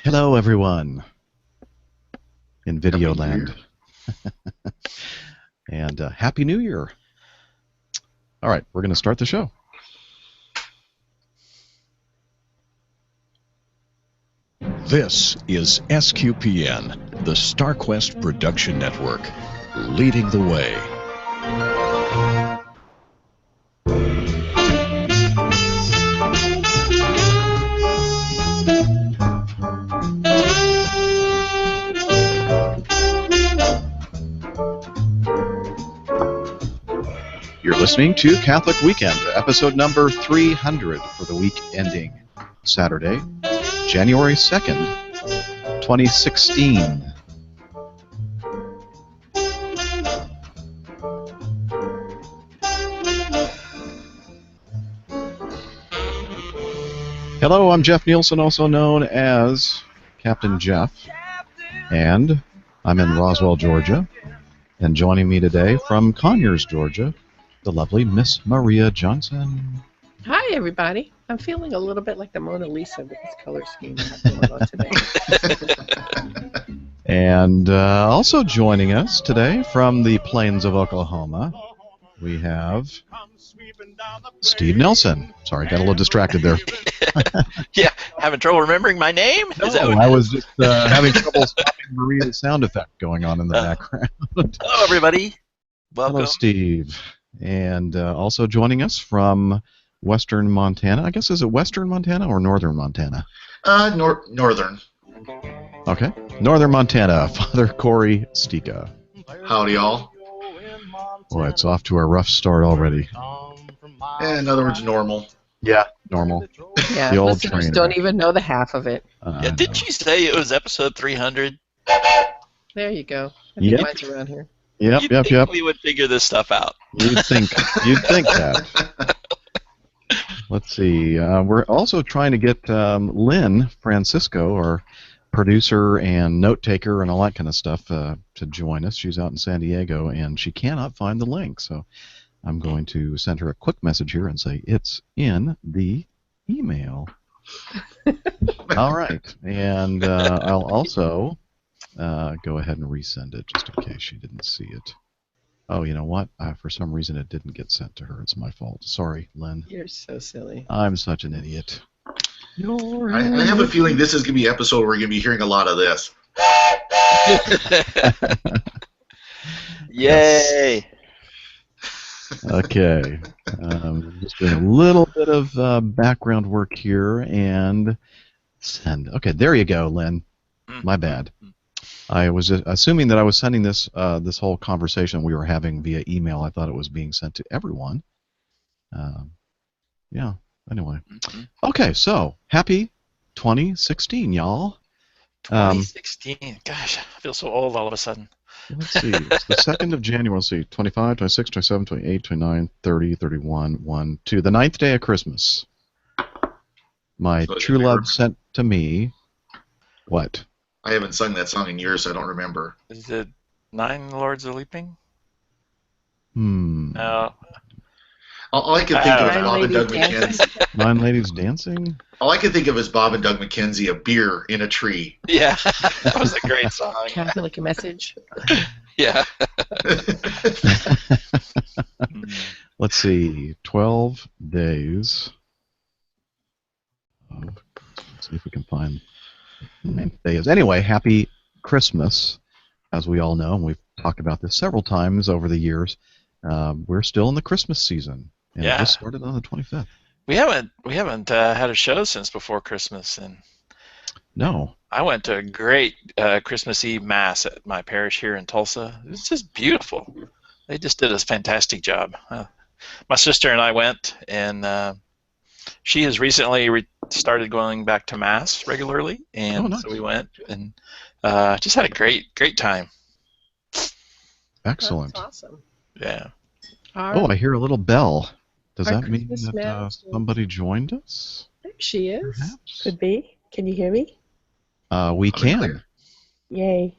Hello, everyone in video land. And Happy New Year. All right, we're going to start the show. This is SQPN, the StarQuest Production Network, leading the way. You're listening to Catholic Weekend, episode number 300 for the week ending Saturday, January 2nd, 2016. Hello, I'm Jeff Nielsen, also known as Captain Jeff, and I'm in Roswell, Georgia. And joining me today from Conyers, Georgia, the lovely Miss Maria Johnson. Hi, everybody. I'm feeling a little bit like the Mona Lisa with this color scheme I have going on today. And also joining us today from the plains of Oklahoma, we have Steve Nelson. Sorry, got a little distracted there. Yeah, having trouble remembering my name? I was just having trouble stopping Maria's sound effect going on in the background. Hello, everybody. Welcome. Hello, Steve. And also joining us from Western Montana. I guess, is it Western Montana or Northern Montana? Northern. Okay. Northern Montana, Father Corey Stika. Howdy, all. Boy, it's off to a rough start already. In other words, normal. Yeah, normal. Yeah, The old listeners trainer. don't even know the half of it. Yeah, didn't you say it was episode 300? There you go. I think Yep. mine's around here. You'd think we would figure this stuff out. You'd think that. Let's see. We're also trying to get Lynn Francisco, our producer and note taker and all that kind of stuff, to join us. She's out in San Diego, and she cannot find the link. So I'm going to send her a quick message here and say it's in the email. All right. And I'll also go ahead and resend it just in case she didn't see it. Oh, you know what? For some reason it didn't get sent to her. It's my fault. Sorry, Lynn. You're so silly. I'm such an idiot. I have a feeling this is going to be an episode where we're going to be hearing a lot of this. Yay! Okay. Just doing a little bit of background work here and send. Okay, there you go, Lynn. My bad. I was assuming that I was sending this this whole conversation we were having via email. I thought it was being sent to everyone. Yeah. Anyway. Okay. So happy 2016, y'all. 2016. Gosh, I feel so old all of a sudden. Let's see. It's the 2nd of January. Let's see. 25, 26, 27, 28, 29, 30, 31, 1, 2. The 9th day of Christmas. My true love sent to me. What? I haven't sung that song in years, so I don't remember. Is it 9 Lords of Leaping? No. All I can think of is Bob and Doug McKenzie. 9 ladies dancing? All I can think of is Bob and Doug McKenzie, a beer in a tree. Yeah, that was a great song. Catholic message. Yeah. Let's see. 12 days. Let's see if we can find the 9th day. Anyway, happy Christmas, as we all know, and we've talked about this several times over the years. We're still in the Christmas season, and it just started on the 25th. We haven't had a show since before Christmas, and No. I went to a great Christmas Eve Mass at my parish here in Tulsa. It was just beautiful. They just did a fantastic job. My sister and I went, and she has recently started going back to Mass regularly, and so we went, and just had a great time. Excellent. That's awesome. Yeah. Oh, I hear a little bell. Does Our that mean Christmas that Mass somebody joined us? There she is. Perhaps. Could be. Can you hear me? We can. Yay.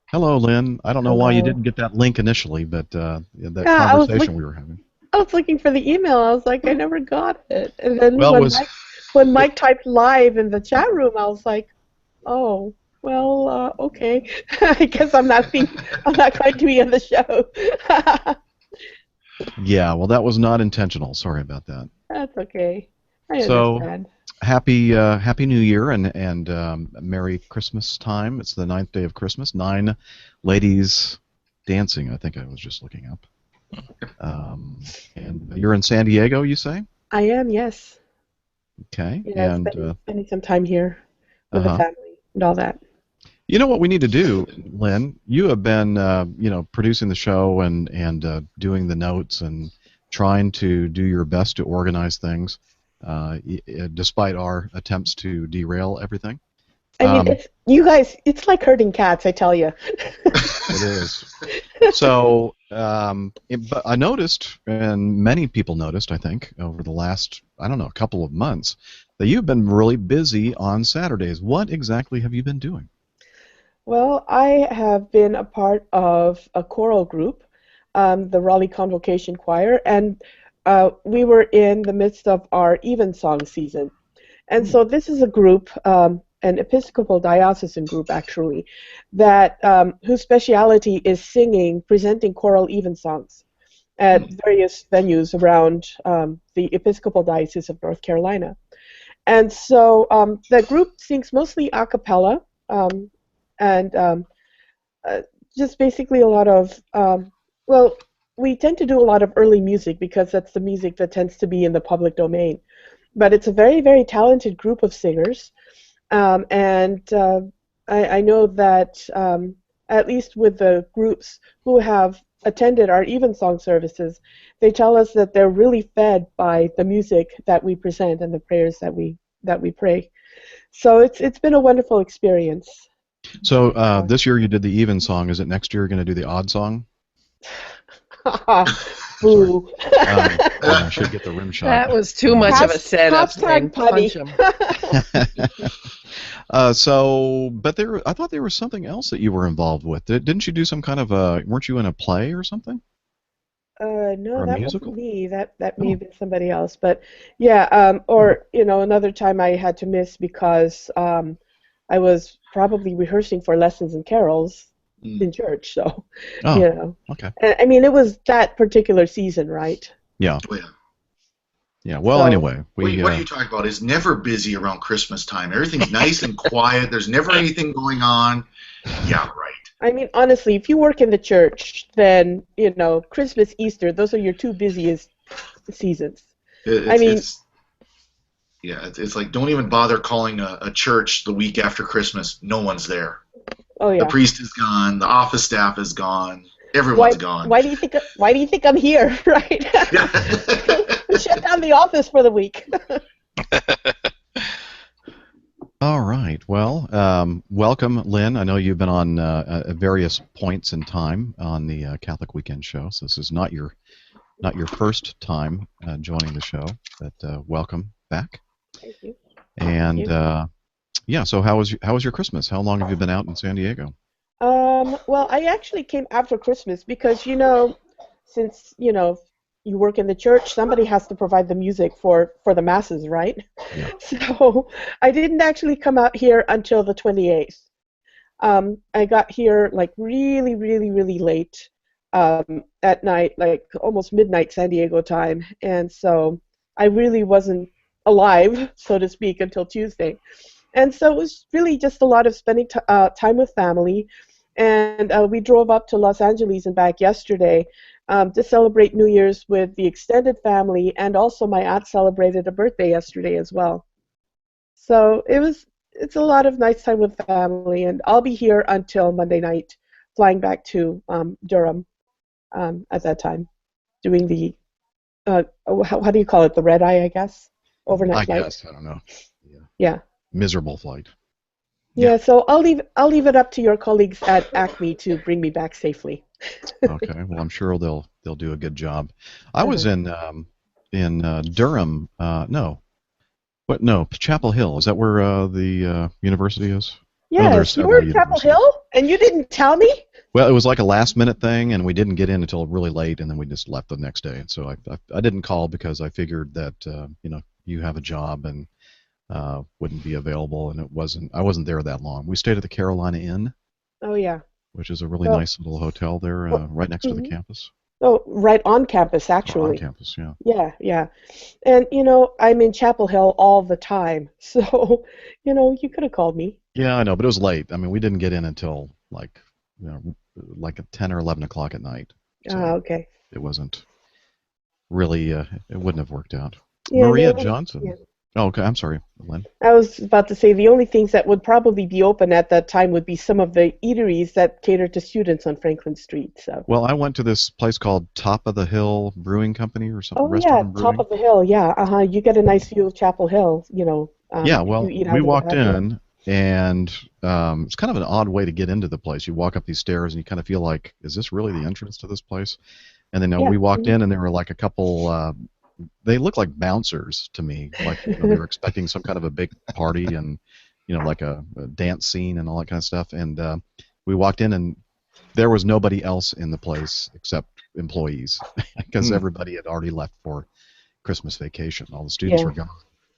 Hello, Lynn. I don't know why you didn't get that link initially, but that conversation we were having. I was looking for the email. I was like, I never got it. And then Well, when Mike typed live in the chat room, I was like, Oh, well, okay. I guess I'm not going to be on the show. Yeah, well, that was not intentional. Sorry about that. That's okay. I So understand. happy New Year and Merry Christmas time. It's the 9th day of Christmas. 9 ladies dancing. I think I was just looking up. And you're in San Diego, you say? I am, yes. Okay. Yeah, And spending some time here with the family and all that. you know what we need to do, Lynn? You have been, producing the show and doing the notes and trying to do your best to organize things, despite our attempts to derail everything. I mean, it's you guys. It's like herding cats, I tell you. It is. So, but I noticed, and many people noticed, I think, over the last, I don't know, a couple of months, that you've been really busy on Saturdays. What exactly have you been doing? Well, I have been a part of a choral group, the Raleigh Convocation Choir, and we were in the midst of our evensong season. And so this is a group, an Episcopal diocesan group actually, that whose speciality is singing, presenting choral evensongs at various venues around the Episcopal Diocese of North Carolina. And so the group sings mostly a cappella, and just basically a lot of, well, we tend to do a lot of early music because that's the music that tends to be in the public domain. But it's a very, very talented group of singers, and I know that at least with the groups who have attended our evensong services, they tell us that they're really fed by the music that we present and the prayers that we pray. So it's been a wonderful experience. So this year you did the evensong. Is it next year you're going to do the odd song? Boo. I should get the rim shot. That was too much of a setup. Hashtag putty. But I thought there was something else that you were involved with. Didn't you do some kind of weren't you in a play or something? No, Or a that musical? wasn't me. That may have been somebody else. But yeah, or another time I had to miss because I was probably rehearsing for lessons and carols in church. So Okay. I mean, it was that particular season, right? Yeah. Oh, yeah. Yeah. Well, So- anyway, What are you talking about? It's never busy around Christmas time. Everything's nice and quiet. There's never anything going on. Yeah, right. I mean, honestly, if you work in the church, then Christmas, Easter, those are your two busiest seasons. It's like don't even bother calling a church the week after Christmas. No one's there. Oh yeah. The priest is gone. The office staff is gone. Everyone's gone. Why do you think I'm here, right? Shut down the office for the week. All right. Well, welcome, Lynn. I know you've been on at various points in time on the Catholic Weekend Show, so this is not your first time joining the show. But welcome back. Thank you. And Thank you. yeah. So how was your Christmas? How long have you been out in San Diego? Well, I actually came after Christmas because since you work in the church, somebody has to provide the music for the masses, right? Yeah. So I didn't actually come out here until the 28th. I got here like really, really, really late at night, like almost midnight San Diego time, and so I really wasn't alive, so to speak, until Tuesday. And so it was really just a lot of spending time with family, and we drove up to Los Angeles and back yesterday to celebrate New Year's with the extended family, and also my aunt celebrated a birthday yesterday as well. So it's a lot of nice time with family, and I'll be here until Monday night, flying back to Durham at that time, doing the how do you call it, the red eye, I guess, overnight flight. I guess I don't know. Yeah. Miserable flight. Yeah, so I'll leave it up to your colleagues at Acme to bring me back safely. Okay. Well, I'm sure they'll do a good job. I was in Durham. No, Chapel Hill. Is that where the university is? Yes, you were in Chapel Hill, and you didn't tell me? Well, it was like a last-minute thing, and we didn't get in until really late, and then we just left the next day. So I didn't call because I figured that you have a job, and wouldn't be available, and I wasn't there that long. We stayed at the Carolina Inn, Oh yeah. which is a really Well, nice little hotel there, well, right next to the mhm. campus. Oh, right on campus, Or on actually. campus, yeah. Yeah, yeah. And I'm in Chapel Hill all the time, so you could have called me. Yeah, I know, but it was late. I mean, we didn't get in until like at 10 or 11 o'clock at night. So Okay. it wasn't really, it wouldn't have worked out. Yeah, Maria yeah. Johnson. Oh, okay, I'm sorry, Lynn. I was about to say the only things that would probably be open at that time would be some of the eateries that cater to students on Franklin Street. So. Well, I went to this place called Top of the Hill Brewing Company or something, Oh yeah, restaurant and top brewing. of the hill. Yeah. You get a nice view of Chapel Hill. Yeah, If well, you eat we out of the walked patio. in, and it's kind of an odd way to get into the place. You walk up these stairs, and you kind of feel like, is this really the entrance to this place? And then Yeah. we walked in, and there were like a couple. They looked like bouncers to me, like they were expecting some kind of a big party and like a dance scene and all that kind of stuff. And we walked in, and there was nobody else in the place except employees, because everybody had already left for Christmas vacation. All the students Yeah. were gone.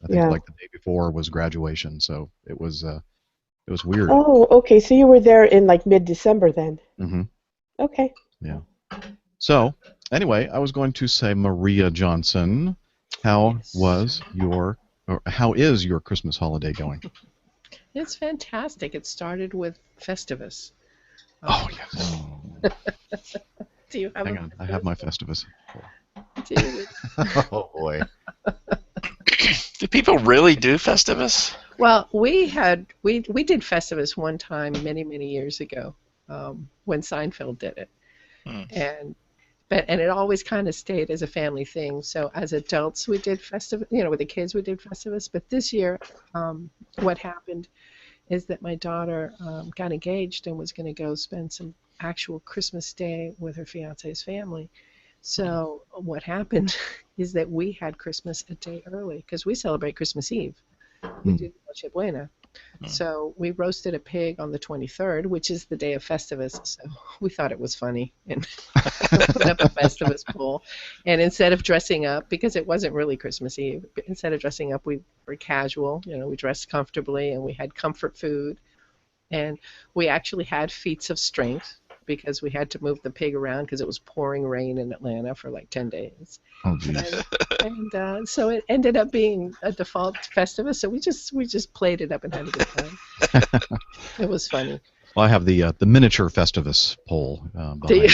I think Yeah. like the day before was graduation, so it was weird. Oh, okay. So you were there in like mid-December then. Hmm. Okay. Yeah. So anyway, I was going to say, Maria Johnson, how is your Christmas holiday going? It's fantastic. It started with Festivus. Oh yes. Do you have Hang a on, I have my Festivus. Do you- Oh boy. Do people really do Festivus? Well, we did Festivus one time many years ago, when Seinfeld did it, Hmm. and it always kind of stayed as a family thing. So as adults, we did Festivus, with the kids, we did Festivus. But this year, what happened is that my daughter got engaged and was going to go spend some actual Christmas Day with her fiance's family. So what happened is that we had Christmas a day early because we celebrate Christmas Eve. We do Noche Buena. So we roasted a pig on the 23rd, which is the day of Festivus. So we thought it was funny and put up a Festivus pool. And instead of dressing up, because it wasn't really Christmas Eve, but instead of dressing up, we were casual. We dressed comfortably and we had comfort food. And we actually had feats of strength because we had to move the pig around because it was pouring rain in Atlanta for like 10 days. Oh geez. And so it ended up being a default Festivus. So we just played it up and had a good time. It was funny. Well, I have the miniature Festivus pole Do behind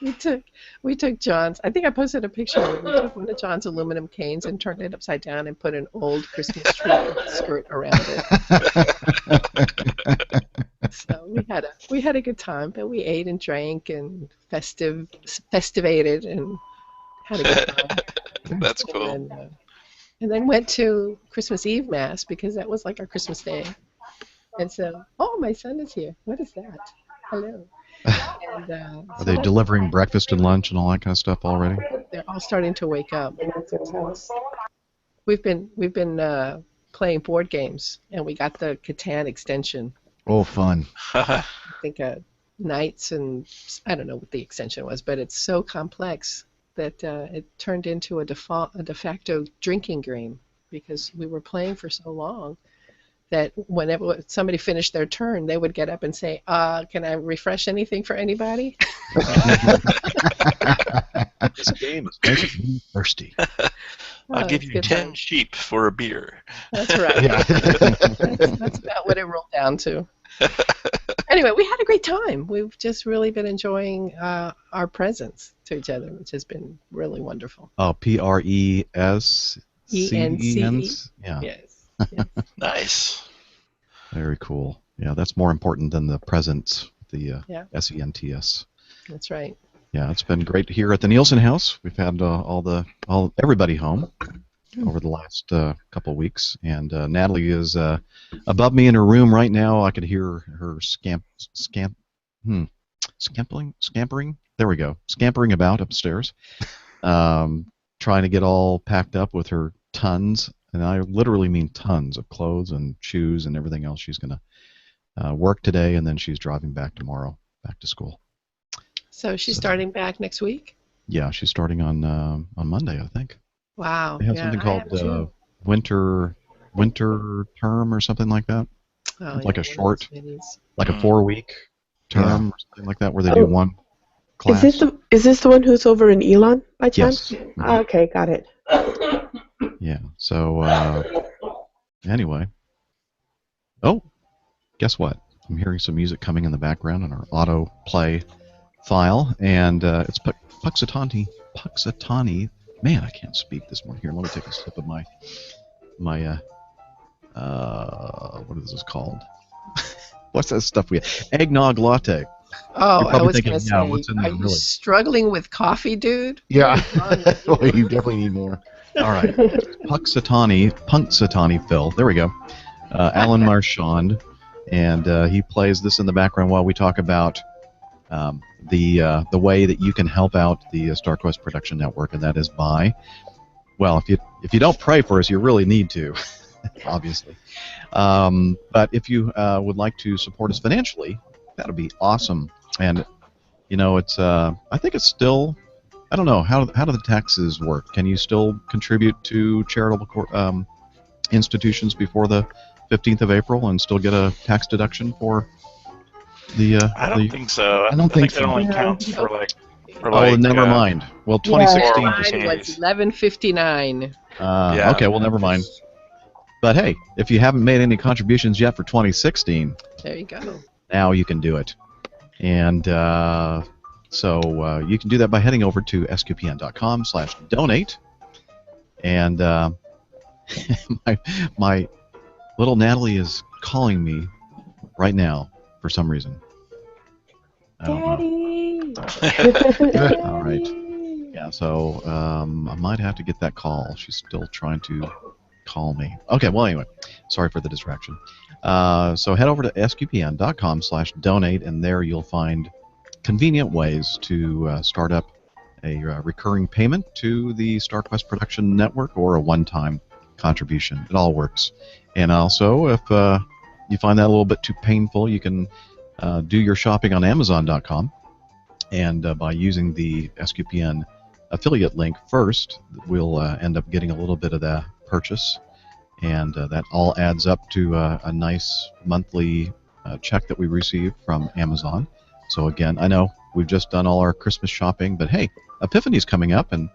you? We took John's. I think I posted a picture of it. We took one of John's aluminum canes and turned it upside down and put an old Christmas tree skirt around it. So we had a good time, but we ate and drank and festivated and had a good time. That's cool. And then went to Christmas Eve Mass because that was like our Christmas Day. And so, my son is here. What is that? Hello. And, Are they delivering breakfast and lunch and all that kind of stuff already? They're all starting to wake up. We've been playing board games, and we got the Catan extension. Oh, fun. I think Knights, and I don't know what the extension was, but it's so complex that it turned into a de facto drinking game because we were playing for so long that whenever somebody finished their turn, they would get up and say, can I refresh anything for anybody? This game is making me thirsty. I'll give you good 10 fun. sheep for a beer. That's right. Yeah. That's about what it rolled down to. Anyway, we had a great time. We've just really been enjoying our presence to each other, which has been really wonderful. Oh, PRESCENS? Yeah. Yes. Nice. Very cool. Yeah, that's more important than the presents, the Yeah. SENTS. That's right. Yeah, it's been great here at the Nielsen House. We've had everybody home over the last couple of weeks, and Natalie is above me in her room right now. I could hear her scampering. There we go, scampering about upstairs, trying to get all packed up with her tons, and I literally mean tons of clothes and shoes and everything else. She's gonna work today, and then she's driving back tomorrow, back to school. So she's starting back next week? Yeah, she's starting on Monday, I think. Wow. They have Yeah, something I called have too. winter term or something like that. Oh, Like yeah, a one of those short, minis. like a Mm. 4-week term or something like that, where they do Oh, one is this class. the one who's over in Elon by chance? Yes. Ah, okay, got it. Yeah. So anyway. Oh, guess what? I'm hearing some music coming in the background on our auto play file, and it's Puxatani. Puxatani. Man, I can't speak this morning. Here, let me take a sip of my what is this called? What's that stuff we have? Eggnog latte. Oh, You're I probably was thinking, going to yeah, say, what's in are there, you really? struggling with coffee, dude? Yeah. What is wrong with you? Well, you definitely need more. All right. Punxsutawney Phil. There we go. Alan Marchand, and he plays this in the background while we talk about the way that you can help out the StarQuest Production Network, and that is by, well, if you don't pray for us, you really need to, obviously. But if you would like to support us financially, that would be awesome. And it's I think it's still, I don't know, how do the taxes work? Can you still contribute to charitable institutions before the 15th of April and still get a tax deduction for the I don't think so. I don't think that so. only No. counts for like. Oh, never mind. Well, Yeah. 2016. Or Mine was opportunities. 11.59. Yeah. Okay, well, never mind. But hey, if you haven't made any contributions yet for 2016, There you go. now you can do it. And so you can do that by heading over to sqpn.com/donate. And my little Natalie is calling me right now for some reason. I don't know. Daddy. All right. Yeah, so I might have to get that call. She's still trying to call me. Okay, well, anyway, sorry for the distraction. So head over to sqpn.com/donate, and there you'll find convenient ways to start up a recurring payment to the StarQuest Production Network or a one-time contribution. It all works. And also, if you find that a little bit too painful, you can do your shopping on Amazon.com. And by using the SQPN affiliate link first, we'll end up getting a little bit of the purchase. And that all adds up to a nice monthly check that we receive from Amazon. So again, I know we've just done all our Christmas shopping, but hey, Epiphany's coming up, and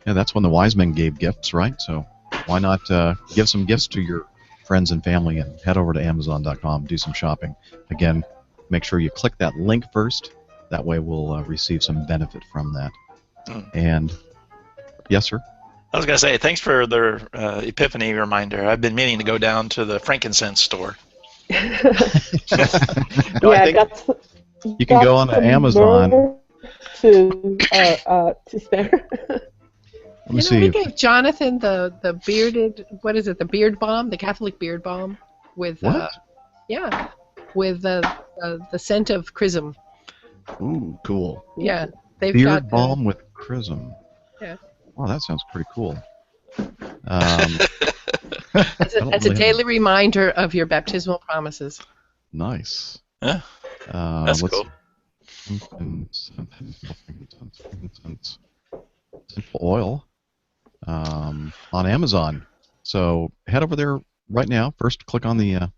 that's when the wise men gave gifts, right? So why not give some gifts to your friends and family and head over to Amazon.com, do some shopping. Again, make sure you click that link first. That way we'll receive some benefit from that. And yes, sir? I was going to say, thanks for the Epiphany reminder. I've been meaning to go down to the frankincense store. You can go on to Amazon. To spare. Let me see. We gave Jonathan the bearded, what is it, the beard balm, the Catholic beard balm with what? With the scent of chrism. Ooh, cool. Yeah, they've Beard got balm with chrism. Yeah. Wow, that sounds pretty cool. It's a daily reminder of your baptismal promises. Nice. Yeah, that's cool. Essential oil on Amazon. So head over there right now. First, click on the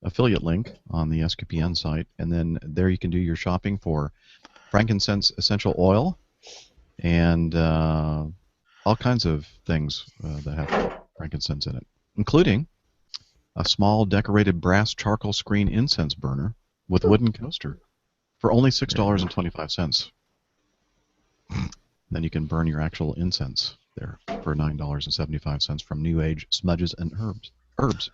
affiliate link on the SQPN site, and then there you can do your shopping for frankincense essential oil and all kinds of things that have frankincense in it, including a small decorated brass charcoal screen incense burner with wooden coaster for only $6.25. Then you can burn your actual incense there for $9.75 from New Age Smudges and Herbs.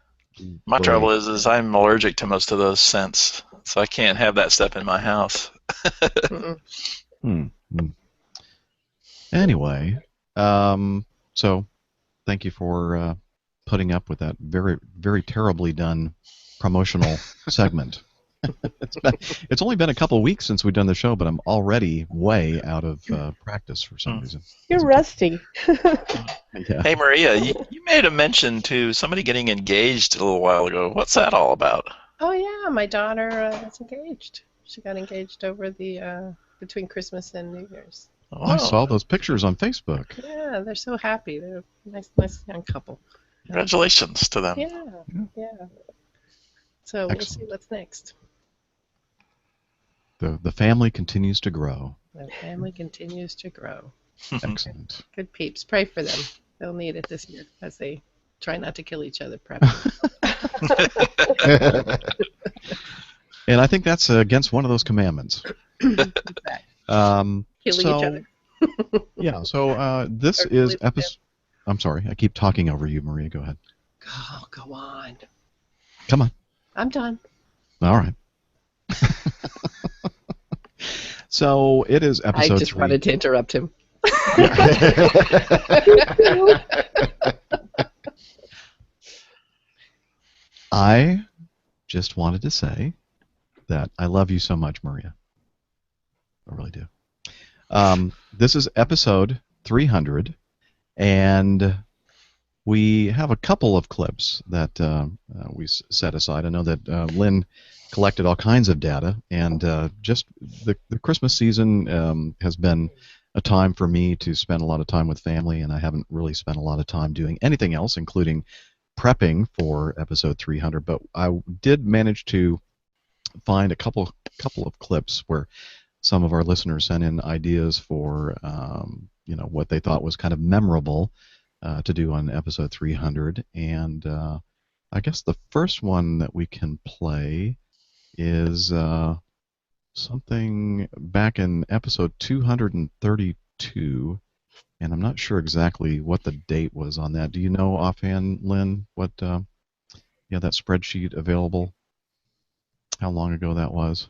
My trouble is I'm allergic to most of those scents, so I can't have that stuff in my house. Anyway, so thank you for putting up with that very, very terribly done promotional segment. It's only been a couple of weeks since we've done the show, but I'm already way out of practice for some reason. You're rusty. Yeah. Hey, Maria, you made a mention to somebody getting engaged a little while ago. What's that all about? Oh yeah, my daughter is engaged. She got engaged over the between Christmas and New Year's. I saw those pictures on Facebook. Yeah, they're so happy. They're a nice young couple. Congratulations to them. Yeah. So we'll see what's next. The family continues to grow. The family continues to grow. Excellent. Good peeps. Pray for them. They'll need it this year as they try not to kill each other. And I think that's against one of those commandments. Killing each other. Yeah, so this is episode... I'm sorry, I keep talking over you, Maria. Go ahead. Go on. Come on. I'm done. All right. So it is episode 3. I just wanted to interrupt him. I just wanted to say that I love you so much, Maria. I really do. This is episode 300, and we have a couple of clips that we set aside. I know that Lynn collected all kinds of data, and just the Christmas season has been a time for me to spend a lot of time with family, and I haven't really spent a lot of time doing anything else, including prepping for episode 300. But I did manage to find a couple of clips where some of our listeners sent in ideas for what they thought was kind of memorable to do on episode 300, and I guess the first one that we can play is something back in episode 232, and I'm not sure exactly what the date was on that. Do you know offhand, Lynn, what that spreadsheet available? How long ago that was?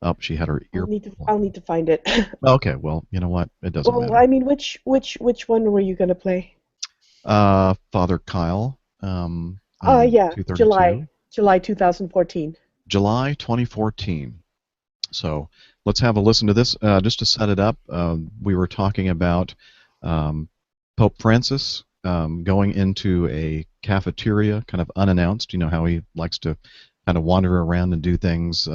Oh, she had her ear. I'll need to find it. Okay, well, you know what? It doesn't matter. I mean, which one were you going to play? Father Kyle. Yeah, 232. July 2014. July 2014. So let's have a listen to this. Just to set it up, we were talking about Pope Francis going into a cafeteria, kind of unannounced. You know how he likes to kind of wander around and do things,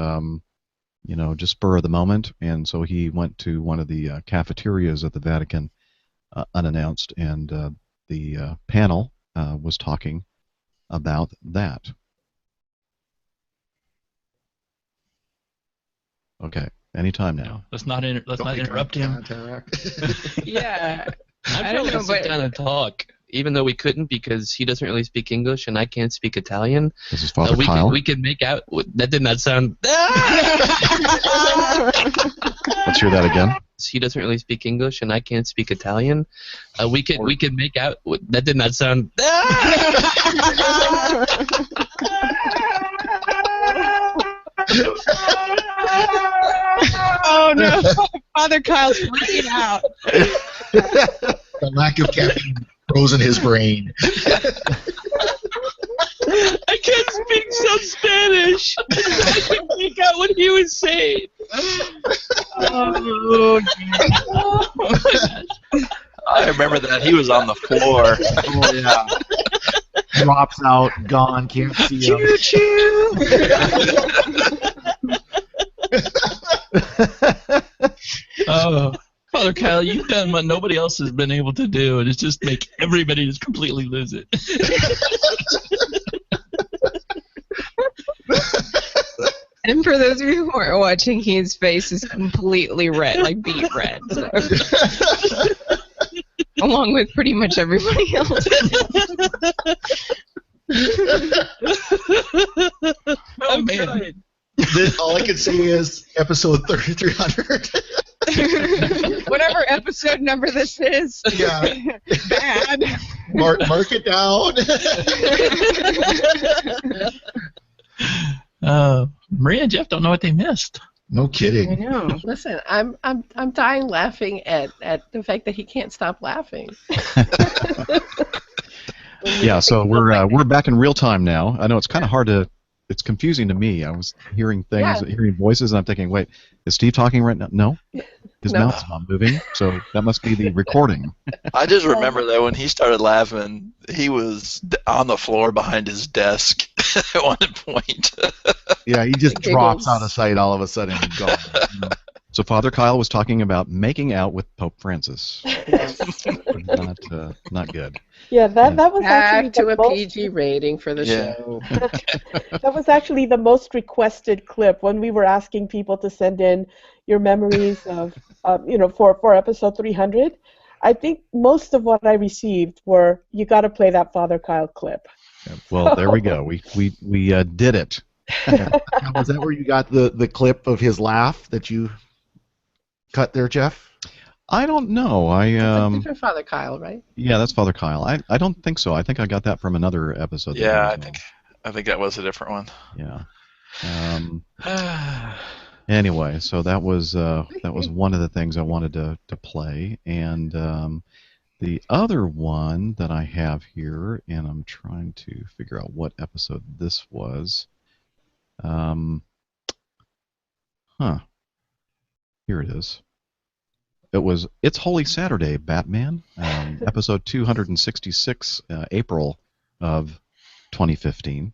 just spur of the moment. And so he went to one of the cafeterias at the Vatican unannounced, and the panel was talking about that. Okay, anytime now. No, let's not interrupt him. Yeah, I don't know, to sit down and talk, even though we couldn't because he doesn't really speak English and I can't speak Italian. This is Father Kyle. We could make out. That did not sound. Let's hear that again. He doesn't really speak English and I can't speak Italian. We could make out. That did not sound. Oh no, Father Kyle's freaking out. The lack of caffeine frozen his brain. I can't speak some Spanish. I couldn't make out what he was saying. Oh, I remember that. He was on the floor. Oh, yeah. Drops out, gone, can't see him. Oh, Father Kyle, you've done what nobody else has been able to do, and it's just make everybody just completely lose it. And for those of you who aren't watching, his face is completely red, like beet red. So. Along with pretty much everybody else. Oh, man. All I can say is episode 300. Whatever episode number this is. Yeah. Bad. Mark it down. Maria and Jeff don't know what they missed. No I kidding. know. Listen, I'm dying laughing at the fact that he can't stop laughing. Yeah, so we're back in real time now. I know it's kind of hard to. It's confusing to me. I was hearing things, hearing voices, and I'm thinking, wait, is Steve talking right now? No, his No. mouth's not moving, so that must be the recording. I just remember that when he started laughing, he was on the floor behind his desk at one point. Yeah, he just Giggles. drops out of sight all of a sudden and gone. So Father Kyle was talking about making out with Pope Francis. Not good. Yeah, that was actually Back to the a most. PG rating for the Yeah. show. That was actually the most requested clip when we were asking people to send in your memories of, for episode 300. I think most of what I received were, you got to play that Father Kyle clip. Well, there we go. We did it. Now, was that where you got the clip of his laugh that you cut there, Jeff? I don't know. It's a different Father Kyle, right? Yeah, that's Father Kyle. I don't think so. I think I got that from another episode. that he Yeah, was I on. think that was a different one. Yeah. Anyway, so that was one of the things I wanted to play, and the other one that I have here, and I'm trying to figure out what episode this was. Here it is. It's Holy Saturday, Batman, episode 266, April of 2015.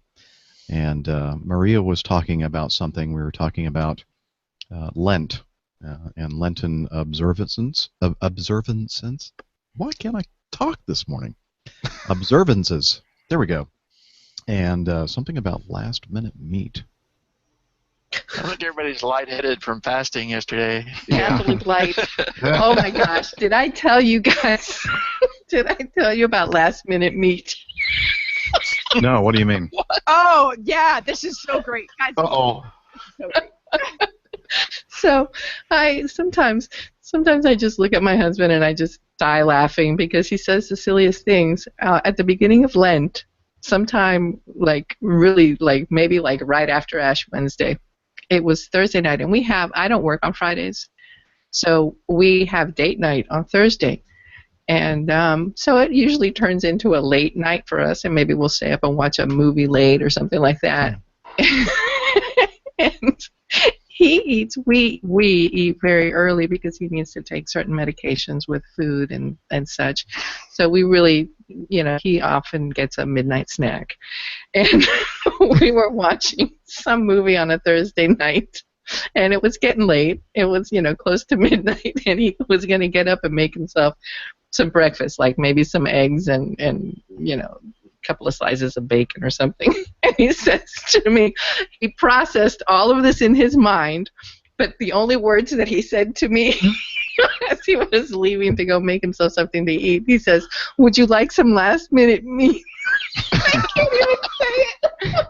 And Maria was talking about something. We were talking about Lent and Lenten observances. Why can't I talk this morning? Observances. There we go. And something about last-minute meat. I think everybody's lightheaded from fasting yesterday. Catholic light. Oh my gosh! Did I tell you guys? Did I tell you about last-minute meat? No, what do you mean? Oh yeah, this is so great, guys. Uh-oh. So great. So I sometimes I just look at my husband and I just die laughing because he says the silliest things at the beginning of Lent. Sometime maybe right after Ash Wednesday. It was Thursday night, and I don't work on Fridays, so we have date night on Thursday. And so it usually turns into a late night for us, and maybe we'll stay up and watch a movie late or something like that. And we eat very early because he needs to take certain medications with food and such. So we really, he often gets a midnight snack. And we were watching some movie on a Thursday night, and it was getting late. It was, close to midnight, and he was going to get up and make himself some breakfast, like maybe some eggs and a couple of slices of bacon or something. And he says to me, he processed all of this in his mind, but the only words that he said to me as he was leaving to go make himself something to eat, he says, "Would you like some last-minute meat?" I can't even say it.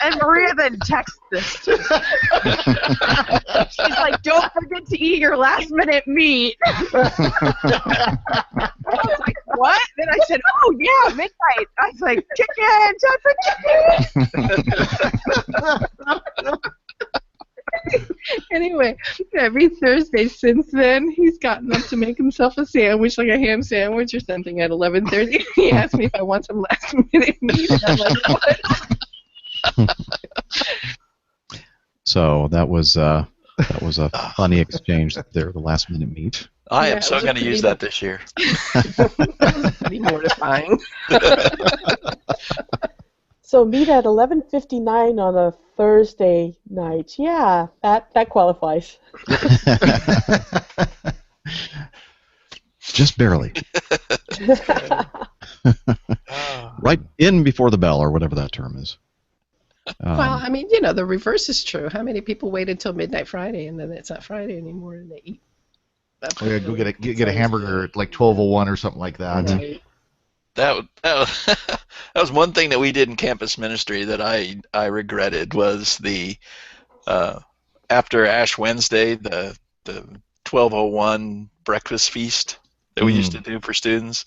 And Maria then texts this to me. She's like, "Don't forget to eat your last-minute meat." I was like, "What?" Then I said, "Oh yeah, midnight." I was like, "Chicken, time for chicken." Anyway, every Thursday since then, he's gotten up to make himself a sandwich, like a ham sandwich or something, at 11:30. He asked me if I want some last-minute meat, and I'm like, "What?" So that was a funny exchange there, the last-minute meat. I Yeah, am it so was a going to use pretty- that this year. That was pretty mortifying. So meet at 11:59 on a Thursday night. Yeah, that qualifies. Just barely. Right in before the bell, or whatever that term is. Well, I mean, the reverse is true. How many people wait until midnight Friday and then it's not Friday anymore and they eat? Oh, yeah, go get a hamburger at like 12:01 or something like that. Right. That was one thing that we did in campus ministry that I regretted was the after Ash Wednesday the 12:01 breakfast feast that we used to do for students.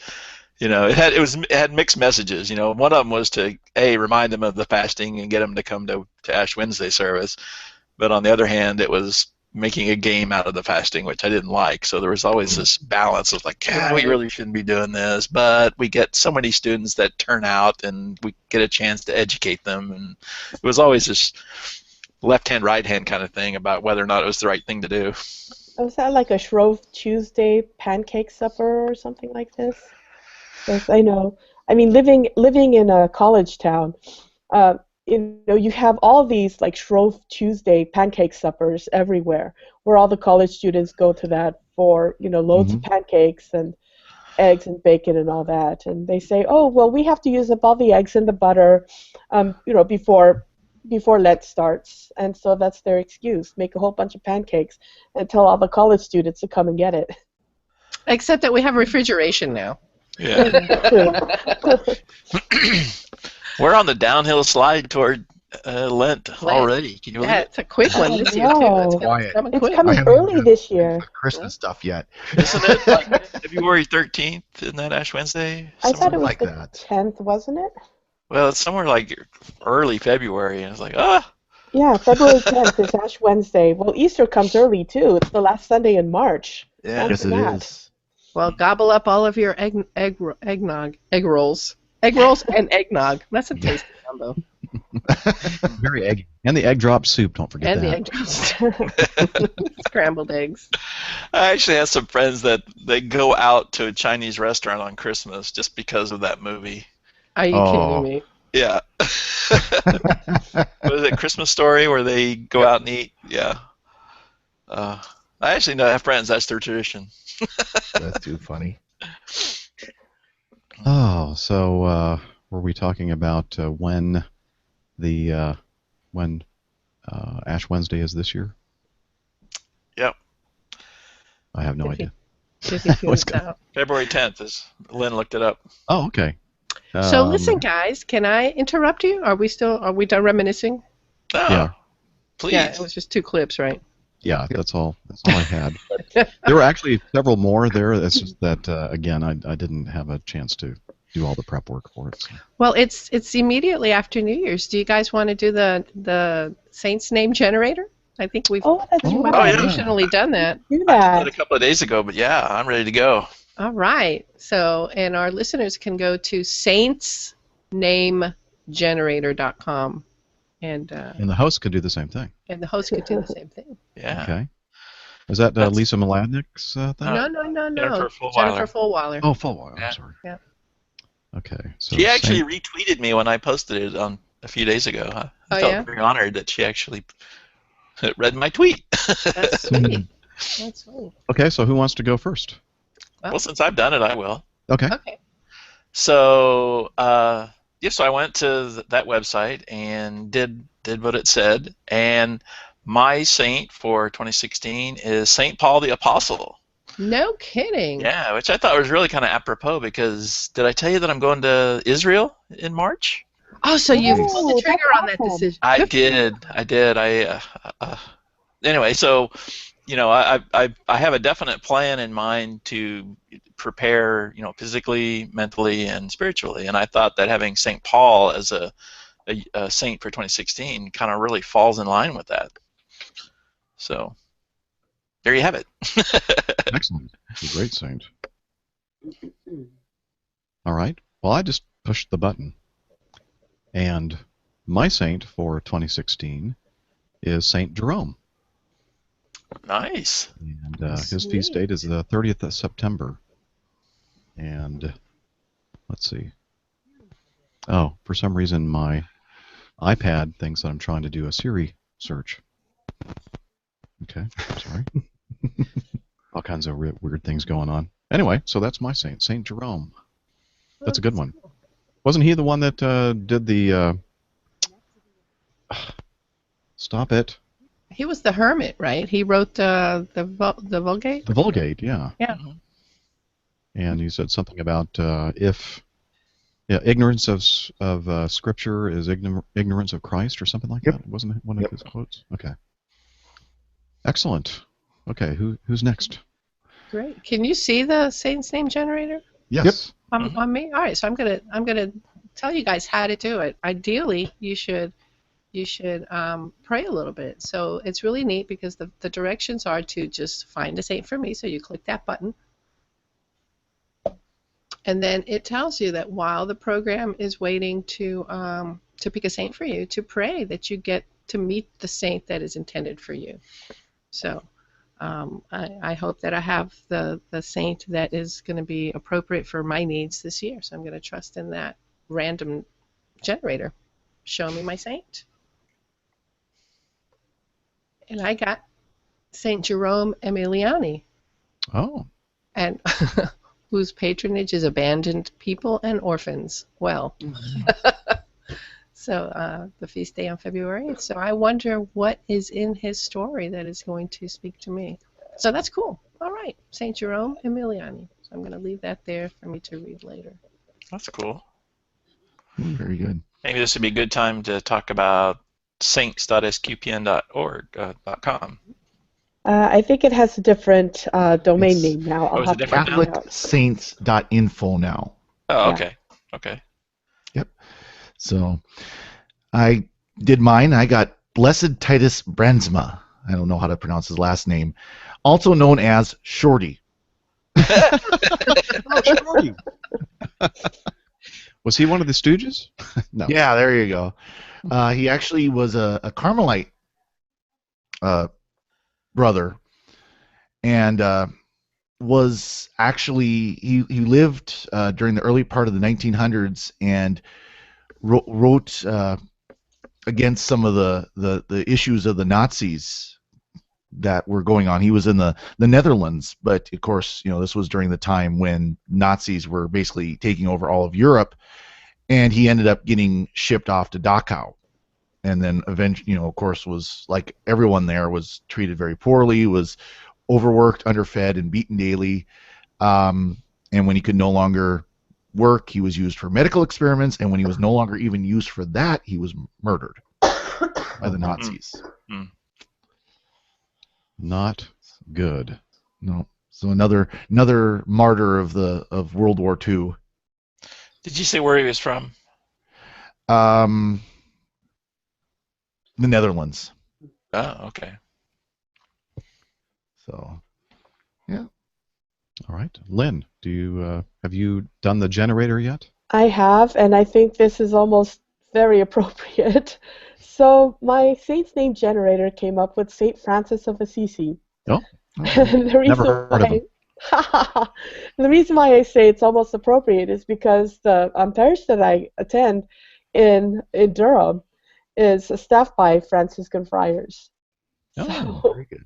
It had mixed messages. One of them was to remind them of the fasting and get them to come to Ash Wednesday service, but on the other hand, it was making a game out of the fasting, which I didn't like. So there was always this balance of like, we really shouldn't be doing this, but we get so many students that turn out and we get a chance to educate them. And it was always this left-hand, right-hand kind of thing about whether or not it was the right thing to do. Was that like a Shrove Tuesday pancake supper or something like this? Yes, I know. I mean, living in a college town, you have all these like Shrove Tuesday pancake suppers everywhere, where all the college students go to that for loads of pancakes and eggs and bacon and all that. And they say, oh well, we have to use up all the eggs and the butter, before Lent starts, and so that's their excuse. Make a whole bunch of pancakes and tell all the college students to come and get it. Except that we have refrigeration now. Yeah. We're on the downhill slide toward Lent already. Can you believe Yeah, it? it's a quick one this year, too. It's Quiet. coming It's quick. coming I haven't early even this done year. the Christmas stuff yet. Isn't it like February 13th? Isn't that Ash Wednesday? I thought it was like the that. 10th, wasn't it? Well, it's somewhere like early February, and it's like, ah. Yeah, February 10th is Ash Wednesday. Well, Easter comes early, too. It's the last Sunday in March. Yeah. Yes, it that. is. Well, gobble up all of your egg rolls. Egg rolls and eggnog. That's a tasty combo. Very eggy. And the egg drop soup, don't forget And the that. egg rolls. Scrambled eggs. I actually have some friends that they go out to a Chinese restaurant on Christmas just because of that movie. Are you kidding me? Yeah. Was it Christmas Story where they go out and eat? Yeah. I actually know I have friends. That's their tradition. That's too funny. Oh, so were we talking about when Ash Wednesday is this year? Yep. I have no idea. What's out. February 10th is. Lynn looked it up. Oh, okay. So listen, guys, can I interrupt you? Are we done reminiscing? Oh, Yeah. Please. Yeah, it was just 2 clips, right? Yeah, that's all I had. There were actually several more there. It's just that again, I didn't have a chance to do all the prep work for it. So. Well, it's immediately after New Year's. Do you guys want to do the Saints name generator? I think we've traditionally done that. Do I that. did it a couple of days ago, but yeah, I'm ready to go. All right. So, and our listeners can go to saintsnamegenerator.com, and the host could do the same thing. the host could do the same thing. Yeah. Okay. Is that Lisa Mladnick's thing? No. Jennifer Fulwiler. Jennifer Fulwiler. Oh, Fulwiler. Yeah. I'm sorry. Yeah. Okay. So She actually retweeted me when I posted it on a few days ago. I felt very honored that she actually read my tweet. That's sweet. That's sweet. Okay, so who wants to go first? Well, since I've done it, I will. Okay. Okay. So, so I went to that website and did what it said, and my saint for 2016 is St. Paul the Apostle. No kidding. Yeah, which I thought was really kind of apropos because did I tell you that I'm going to Israel in March? Oh, so you pulled the trigger on that decision. I did. Anyway, so I have a definite plan in mind to prepare, physically, mentally, and spiritually, and I thought that having St. Paul as a saint for 2016 kind of really falls in line with that. So there you have it. Excellent. It's a great saint. All right. Well, I just pushed the button. And my saint for 2016 is Saint Jerome. Nice. And his feast date is the 30th of September. And let's see. Oh, for some reason my iPad thinks that I'm trying to do a Siri search. Okay, sorry. All kinds of weird things going on. Anyway, so that's my saint, Saint Jerome. That's a good one. Wasn't he the one that did the... Stop it. He was the hermit, right? He wrote the Vulgate? The Vulgate, yeah. Yeah. And he said something about ignorance of Scripture is ignorance of Christ or something like that. Wasn't it one of his quotes? Okay. Excellent. Okay, who's next? Great. Can you see the Saints name generator? Yes. On me? All right, so I'm gonna tell you guys how to do it. Ideally, you should pray a little bit. So it's really neat because the directions are to just find a saint for me. So you click that button. And then it tells you that while the program is waiting to pick a saint for you, to pray that you get to meet the saint that is intended for you. So I hope that I have the saint that is going to be appropriate for my needs this year. So I'm going to trust in that random generator. show me my saint. And I got Saint Jerome Emiliani, Oh, and whose patronage is abandoned people and orphans. Well, so the feast day on February 8th. So I wonder what is in his story that is going to speak to me. So that's cool. All right, Saint Jerome Emiliani. So I'm going to leave that there for me to read later. That's cool. Very good. Maybe this would be a good time to talk about saints.sqpn.org.com. I think it has a different domain It's- name now. I'll is it have to different find now? out. CatholicSaints.info now. Oh, Yeah. okay. Okay. So I did mine. I got Blessed Titus Brandsma. I don't know how to pronounce his last name. Also known as Shorty. was he one of the Stooges? No. Yeah, there you go. He actually was a Carmelite brother, and was actually he lived during the early part of the 1900s and wrote against some of the issues of the Nazis that were going on. He was in the Netherlands, but of course, this was during the time when Nazis were basically taking over all of Europe, and he ended up getting shipped off to Dachau. And then eventually, of course, was like everyone there, was treated very poorly, was overworked, underfed, and beaten daily. And when he could no longer work, he was used for medical experiments, and when he was no longer even used for that, he was murdered by the Nazis. Not good. No, so another martyr of World War II. Did you say where he was from? The Netherlands. Oh, okay. So, yeah. All right, Lynn, do you have you done the generator yet? I have, and I think this is almost very appropriate. So my saint's name generator came up with Saint Francis of Assisi. Oh, And the reason never heard of him. the reason why I say it's almost appropriate is because the parish that I attend in Durham is staffed by Franciscan friars. Oh, So, Very good.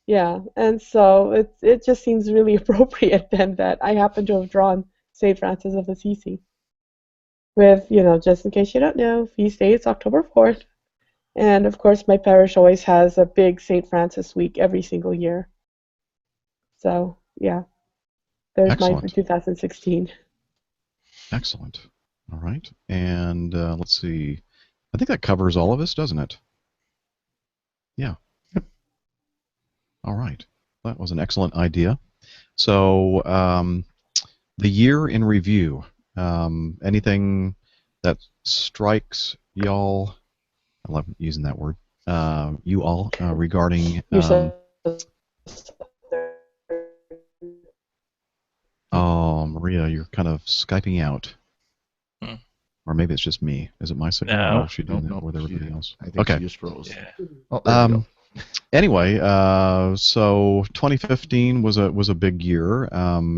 yeah, and so it just seems really appropriate then that I happen to have drawn Saint Francis of Assisi. With, just in case you don't know, feast day is October 4th. And of course, my parish always has a big St. Francis week every single year. So, yeah, there's mine for Excellent. 2016. excellent. All right, and let's see. I think that covers all of us, doesn't it? Yeah. All right. That was an excellent idea. So, the year in review. Anything that strikes y'all? I love using that word. You all regarding. Oh, Maria, you're kind of Skyping out. Hmm. Or maybe it's just me. Is it my signal? No. Or is she doing Nope, that with nope, everybody she- else? I think Okay. she just froze. Yeah. Oh, there we go. Anyway, so 2015 was a big year.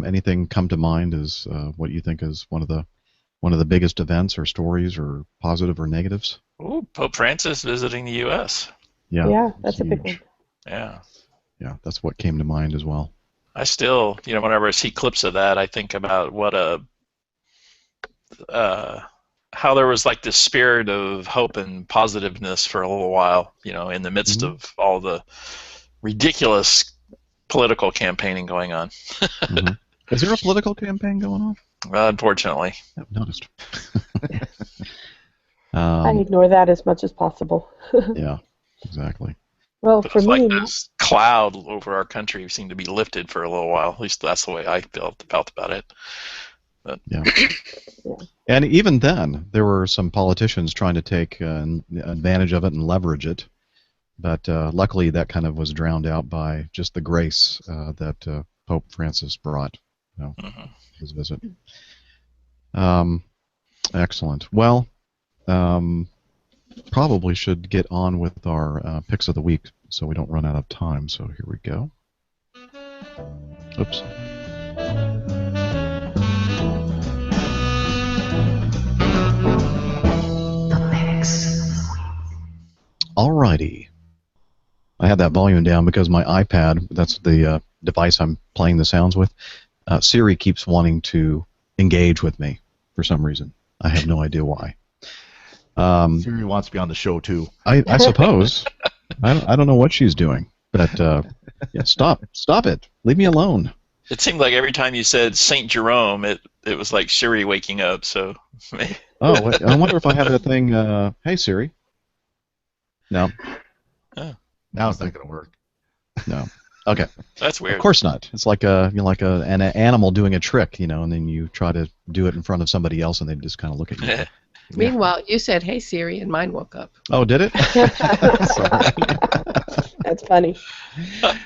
Anything come to mind as what you think is one of the biggest events or stories or positive or negatives? Ooh, Pope Francis visiting the U.S. Yeah, that's a big huge. one. Yeah. Yeah, that's what came to mind as well. I still, whenever I see clips of that, I think about what how there was like this spirit of hope and positiveness for a little while, in the midst Mhm. of all the ridiculous political campaigning going on. Mhm. Is there a political campaign going on? Unfortunately. I've noticed. I ignore that as much as possible. Yeah, exactly. Well, But for it's like me, this cloud over our country seemed to be lifted for a little while. At least that's the way I felt about it. But Yeah. And even then, there were some politicians trying to take advantage of it and leverage it. But luckily, that kind of was drowned out by just the grace that Pope Francis brought, mhm. his visit. Excellent. Well, probably should get on with our picks of the week so we don't run out of time. So here we go. Oops. The picks. Alrighty. I had that volume down because my iPad, that's the device I'm playing the sounds with, Siri keeps wanting to engage with me for some reason. I have no idea why. Siri wants to be on the show too. I suppose. I don't know what she's doing, but yeah, stop it, leave me alone. It seemed like every time you said Saint Jerome, it was like Siri waking up. So. Oh, wait, I wonder if I have that thing. Hey Siri. No. Oh. Now it's not going to work. No. Okay. That's weird. Of course not. It's like an animal doing a trick, and then you try to do it in front of somebody else, and they just kind of look at you. Meanwhile, you said, "Hey Siri," and mine woke up. Oh, did it? That's funny.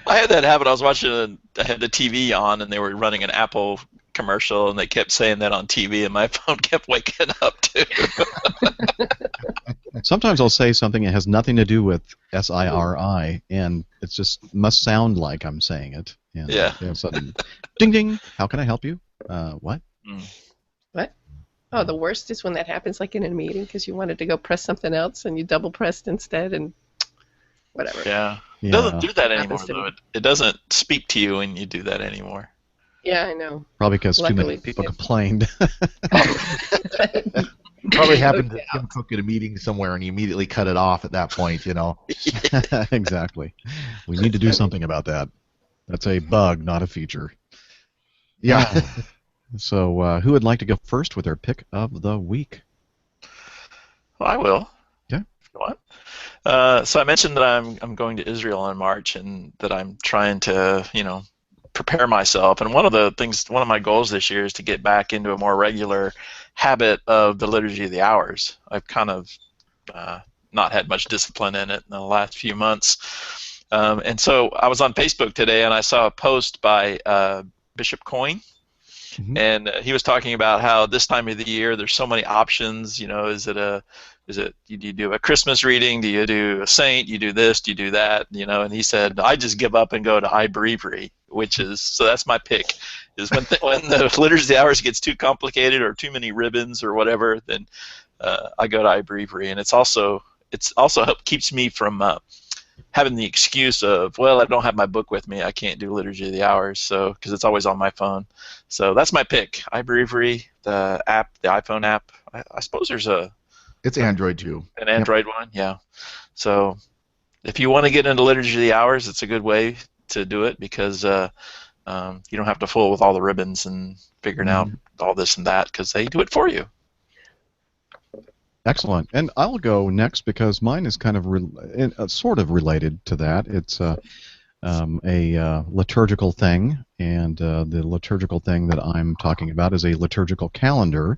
I had that happen. I was watching. I had the TV on, and they were running an Apple commercial, and they kept saying that on TV, and my phone kept waking up too. Sometimes I'll say something that has nothing to do with SIRI, and it just must sound like I'm saying it. And Yeah. all of a sudden, ding ding. How can I help you? What? What? Oh, the worst is when that happens, like in a meeting, because you wanted to go press something else and you double pressed instead, and whatever. Yeah. It Yeah. doesn't do that anymore, Happens to though. me. It doesn't speak to you when you do that anymore. Yeah, I know. Probably because too many Luckily, people yeah. complained. Probably happened to Tim Cook at a meeting somewhere, and he immediately cut it off at that point. Exactly. We need to do something about that. That's a bug, not a feature. Yeah. So, who would like to go first with their pick of the week? Well, I will. Yeah. If you want. So I mentioned that I'm going to Israel in March, and that I'm trying to prepare myself. And one of my goals this year is to get back into a more regular habit of the Liturgy of the Hours. I've kind of not had much discipline in it in the last few months. And so I was on Facebook today, and I saw a post by Bishop Coyne. Mm-hmm. And he was talking about how this time of the year there's so many options. Is it do you do a Christmas reading? Do you do a saint? You do this? Do you do that? And he said, I just give up and go to iBreviary, so that's my pick. Is when the Liturgy of the Hours gets too complicated or too many ribbons or whatever, then I go to iBreviary, and it's also keeps me from having the excuse of, well, I don't have my book with me, I can't do Liturgy of the Hours, so because it's always on my phone. So that's my pick. iBreviary, the app, the iPhone app. I suppose there's It's Android too. an Android one, yeah. So if you want to get into Liturgy of the Hours, it's a good way to do it because you don't have to fool with all the ribbons and figuring out all this and that because they do it for you. Excellent. And I'll go next because mine is kind of sort of related to that. It's a liturgical thing, and the liturgical thing that I'm talking about is a liturgical calendar.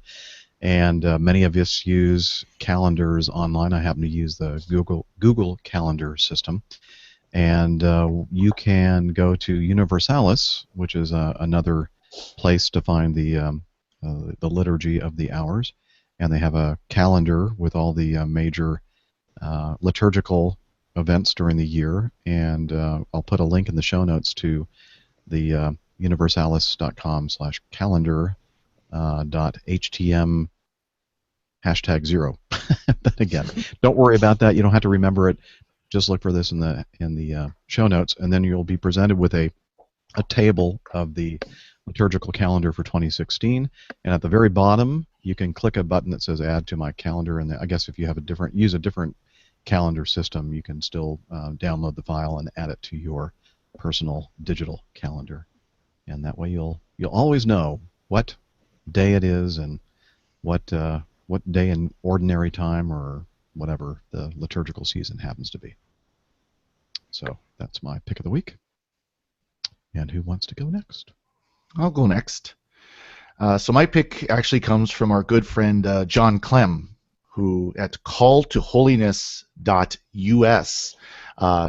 And many of us use calendars online. I happen to use the Google Calendar system. And you can go to Universalis, which is another place to find the Liturgy of the Hours. And they have a calendar with all the major liturgical events during the year. And I'll put a link in the show notes to the universalis.com/calendar.htm #0. But again, don't worry about that. You don't have to remember it. Just look for this in the show notes, and then you'll be presented with a table of the liturgical calendar for 2016. And at the very bottom, you can click a button that says "Add to my calendar." And I guess if you have use a different calendar system, you can still download the file and add it to your personal digital calendar. And that way, you'll always know what day it is and what day in ordinary time or whatever the liturgical season happens to be. So that's my pick of the week. And who wants to go next? I'll go next. So my pick actually comes from our good friend John Clem, who at calltoholiness.us,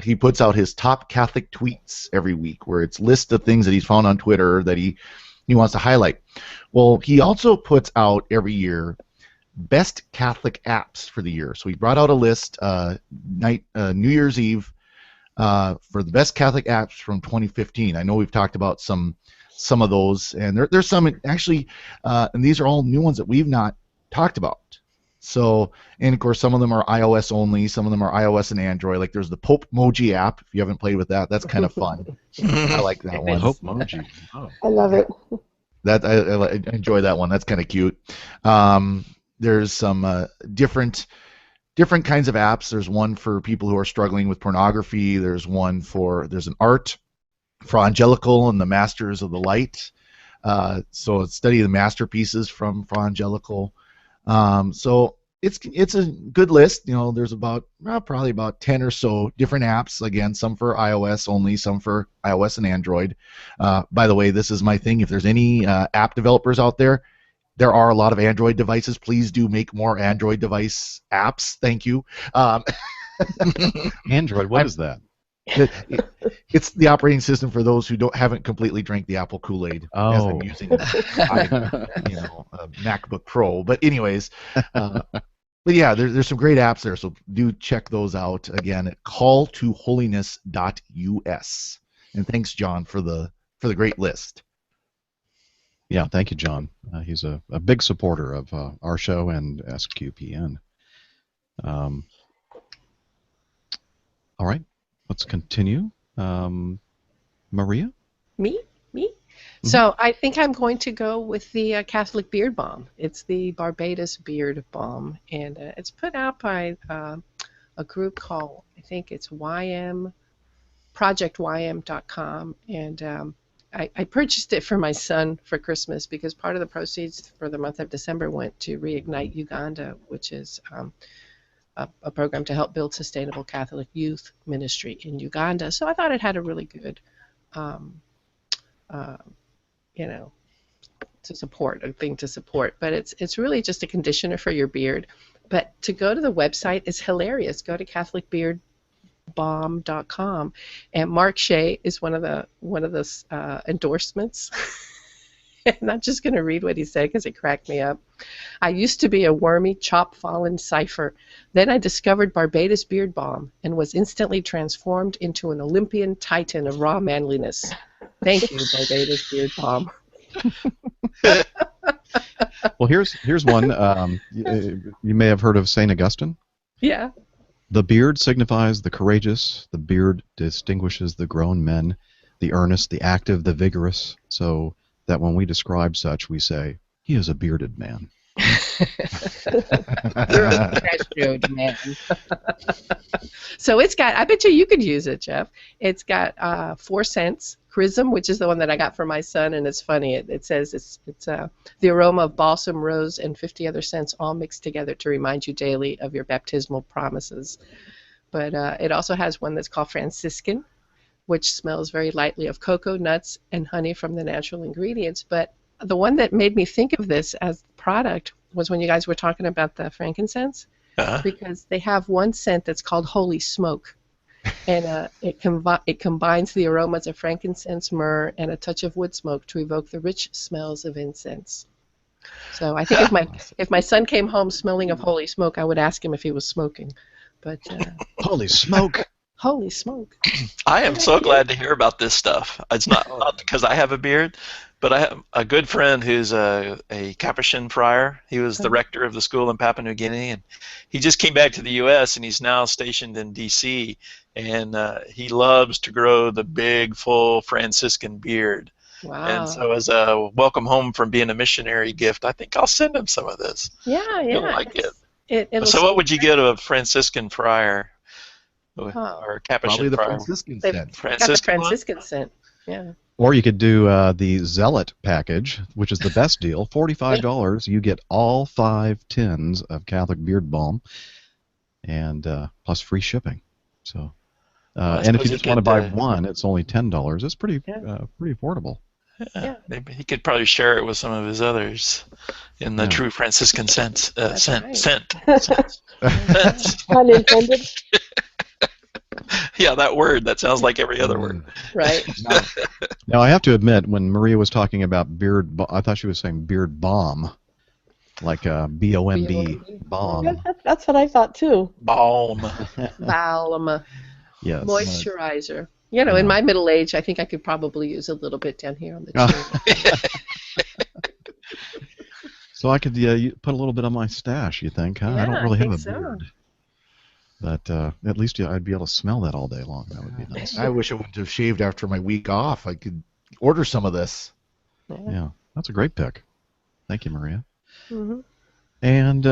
he puts out his top Catholic tweets every week, where it's lists of things that he's found on Twitter that he wants to highlight. Well, he also puts out every year best Catholic apps for the year. So he brought out a list New Year's Eve for the best Catholic apps from 2015. I know we've talked about some of those, and there's some actually, and these are all new ones that we've not talked about. So, and of course, some of them are iOS only. Some of them are iOS and Android. Like there's the Popemoji app. If you haven't played with that, that's kind of fun. I like that one. Hopemoji. Oh. I love it. That I enjoy that one. That's kind of cute. There's some different kinds of apps. There's one for people who are struggling with pornography. There's an art for Angelical and the Masters of the Light. So study the masterpieces from Fra Angelical. So it's a good list. There's probably about 10 or so different apps. Again, some for iOS only, some for iOS and Android. By the way, this is my thing. If there's any app developers out there, there are a lot of Android devices. Please do make more Android device apps. Thank you. Android, what is that? It's the operating system for those who haven't completely drank the Apple Kool-Aid as I'm using a MacBook Pro. But anyways, but yeah, there's some great apps there, so do check those out again at calltoholiness.us. And thanks, John, for the great list. Yeah, thank you, John. He's a big supporter of our show and SQPN. All right. Let's continue. Maria? Me? So I think I'm going to go with the Catholic Beard Balm. It's the Barbados Beard Balm, and it's put out by a group called, I think it's projectym.com, and I purchased it for my son for Christmas because part of the proceeds for the month of December went to Reignite Uganda, which is a program to help build sustainable Catholic youth ministry in Uganda. So I thought it had a really good, a thing to support. But it's really just a conditioner for your beard. But to go to the website is hilarious. Go to CatholicBeardBalm.com, and Mark Shea is one of the endorsements. I'm not just going to read what he said because it cracked me up. I used to be a wormy, chop-fallen cipher. Then I discovered Barbados Beard Balm and was instantly transformed into an Olympian titan of raw manliness. Thank you, Barbados Beard Balm. Well, here's one. You may have heard of St. Augustine. Yeah. The beard signifies the courageous. The beard distinguishes the grown men, the earnest, the active, the vigorous. So that when we describe such, we say, he is a bearded man. You're a castro man. So it's got, I bet you could use it, Jeff. It's got 4 scents. Chrism, which is the one that I got for my son, and it's funny. It says it's the aroma of balsam, rose, and 50 other scents all mixed together to remind you daily of your baptismal promises. But it also has one that's called Franciscan, which smells very lightly of cocoa, nuts, and honey from the natural ingredients. But the one that made me think of this as the product was when you guys were talking about the frankincense, because they have one scent that's called Holy Smoke, and it combines the aromas of frankincense, myrrh, and a touch of wood smoke to evoke the rich smells of incense. So I think if my son came home smelling of Holy Smoke, I would ask him if he was smoking. But Holy smoke! Holy smoke! I am so glad to hear about this stuff. It's not because I have a beard, but I have a good friend who's a Capuchin friar. He was the rector of the school in Papua New Guinea, and he just came back to the U.S., and he's now stationed in D.C., and he loves to grow the big, full Franciscan beard. Wow. And so as a welcome home from being a missionary gift, I think I'll send him some of this. Yeah. He'll like it. So what would you get a Franciscan friar? Or Capuchin Probably the friar? Franciscan scent. Got the Franciscan scent. Yeah. Or you could do the Zealot package, which is the best deal. $45. You get all 5 tins of Catholic Beard Balm, and plus free shipping. So, and if you just want to buy one, it's only $10. It's pretty affordable. Yeah. Maybe he could probably share it with some of his others in the true Franciscan scent. Scent. Pun intended. Yeah, that word. That sounds like every other word. Right. Now, I have to admit, when Maria was talking about beard, I thought she was saying beard balm, like B-O-M-B, balm. That's what I thought too. Balm. Balm. Yes. Moisturizer. You know, in my middle age, I think I could probably use a little bit down here on the chin. So I could put a little bit on my stash, you think, huh? I don't Yeah, really I have a think so. beard. But at least I'd be able to smell that all day long. That would be nice. I wish I would have shaved after my week off. I could order some of this. Yeah, that's a great pick. Thank you, Maria. Mm-hmm. And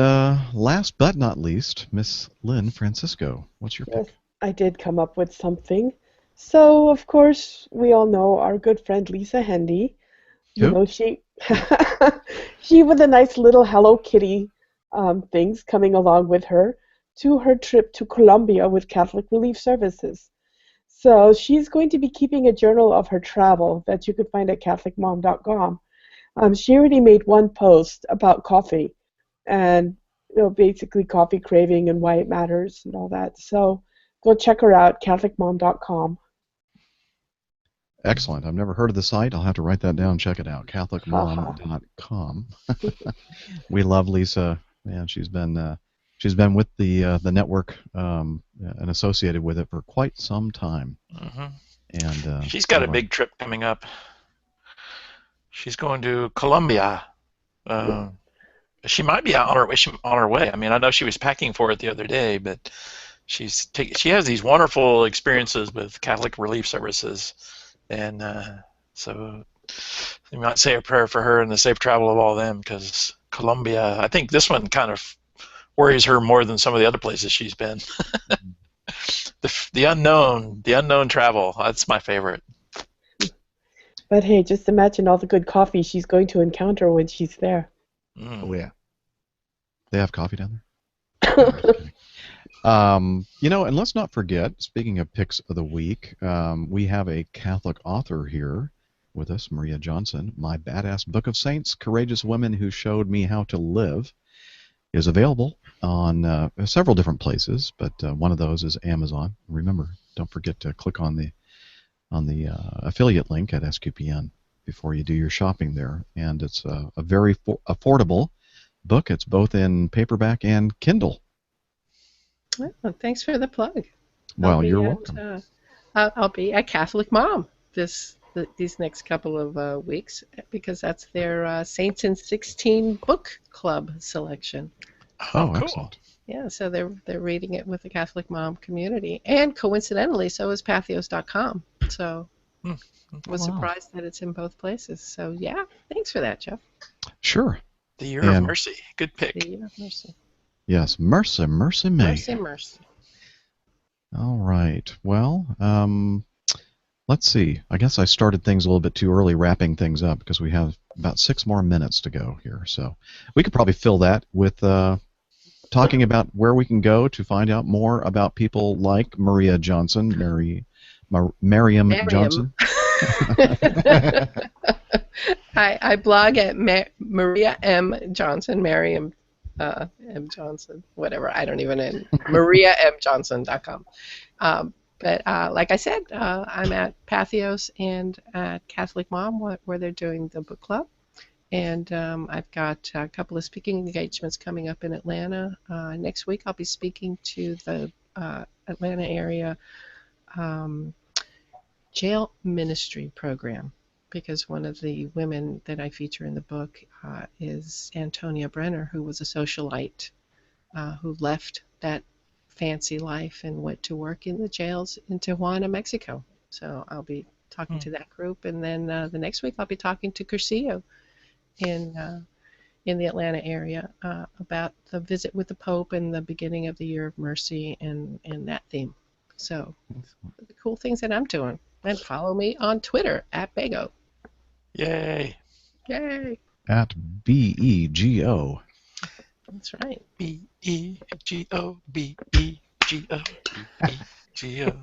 last but not least, Miss Lynn Francisco. What's your Yes, pick? I did come up with something. So, of course, we all know our good friend Lisa Hendy. You Who? know, she she with the nice little Hello Kitty things coming along with her to her trip to Colombia with Catholic Relief Services. So she's going to be keeping a journal of her travel that you can find at CatholicMom.com. She already made one post about coffee and basically coffee craving and why it matters and all that. So go check her out, CatholicMom.com. Excellent. I've never heard of the site. I'll have to write that down and check it out. CatholicMom.com. We love Lisa. Man, she's been with the network and associated with it for quite some time. Mm-hmm. And she's got a big trip coming up. She's going to Colombia. She might be on her way. I mean, I know she was packing for it the other day, but she has these wonderful experiences with Catholic Relief Services, and so you might say a prayer for her and the safe travel of all of them, because Colombia, I think this one kind of worries her more than some of the other places she's been. the unknown travel. That's my favorite. But hey, just imagine all the good coffee she's going to encounter when she's there. Oh, yeah. They have coffee down there? And let's not forget, speaking of picks of the week, we have a Catholic author here with us, Maria Johnson. My Badass Book of Saints, Courageous Women Who Showed Me How to Live, is available on several different places, but one of those is Amazon. Remember, don't forget to click on the affiliate link at SQPN before you do your shopping there. And it's a very affordable book. It's both in paperback and Kindle. Well, thanks for the plug. Well, you're welcome. I'll be at Catholic Mom these next couple of weeks, because that's their Saints in 16 book club selection. Oh, cool. Excellent. Yeah, so they're reading it with the Catholic Mom community, and coincidentally, so is Pathos.com. So was surprised that it's in both places. So yeah, thanks for that, Jeff. Sure. The Year of Mercy. Good pick. The Year of Mercy. Yes, mercy, mercy me. Mercy, mercy. All right. Well, let's see. I guess I started things a little bit too early, wrapping things up, because we have about 6 more minutes to go here. So we could probably fill that with talking about where we can go to find out more about people like Maria Johnson, Miriam Johnson. I blog at Maria M. Johnson, Miriam M. Johnson, whatever. I don't even know. MariaMJohnson.com. But like I said, I'm at Pathos and at Catholic Mom, where they're doing the book club. And I've got a couple of speaking engagements coming up in Atlanta. Next week I'll be speaking to the Atlanta area jail ministry program, because one of the women that I feature in the book is Antonia Brenner, who was a socialite who left that fancy life and went to work in the jails in Tijuana, Mexico. So I'll be talking to that group, and then the next week I'll be talking to Cursillo in the Atlanta area about the visit with the Pope and the beginning of the Year of Mercy and that theme. So the cool things that I'm doing. And follow me on Twitter at Bego. Yay. Yay. At BEGO. That's right. BEGO, BEGO, BEGO.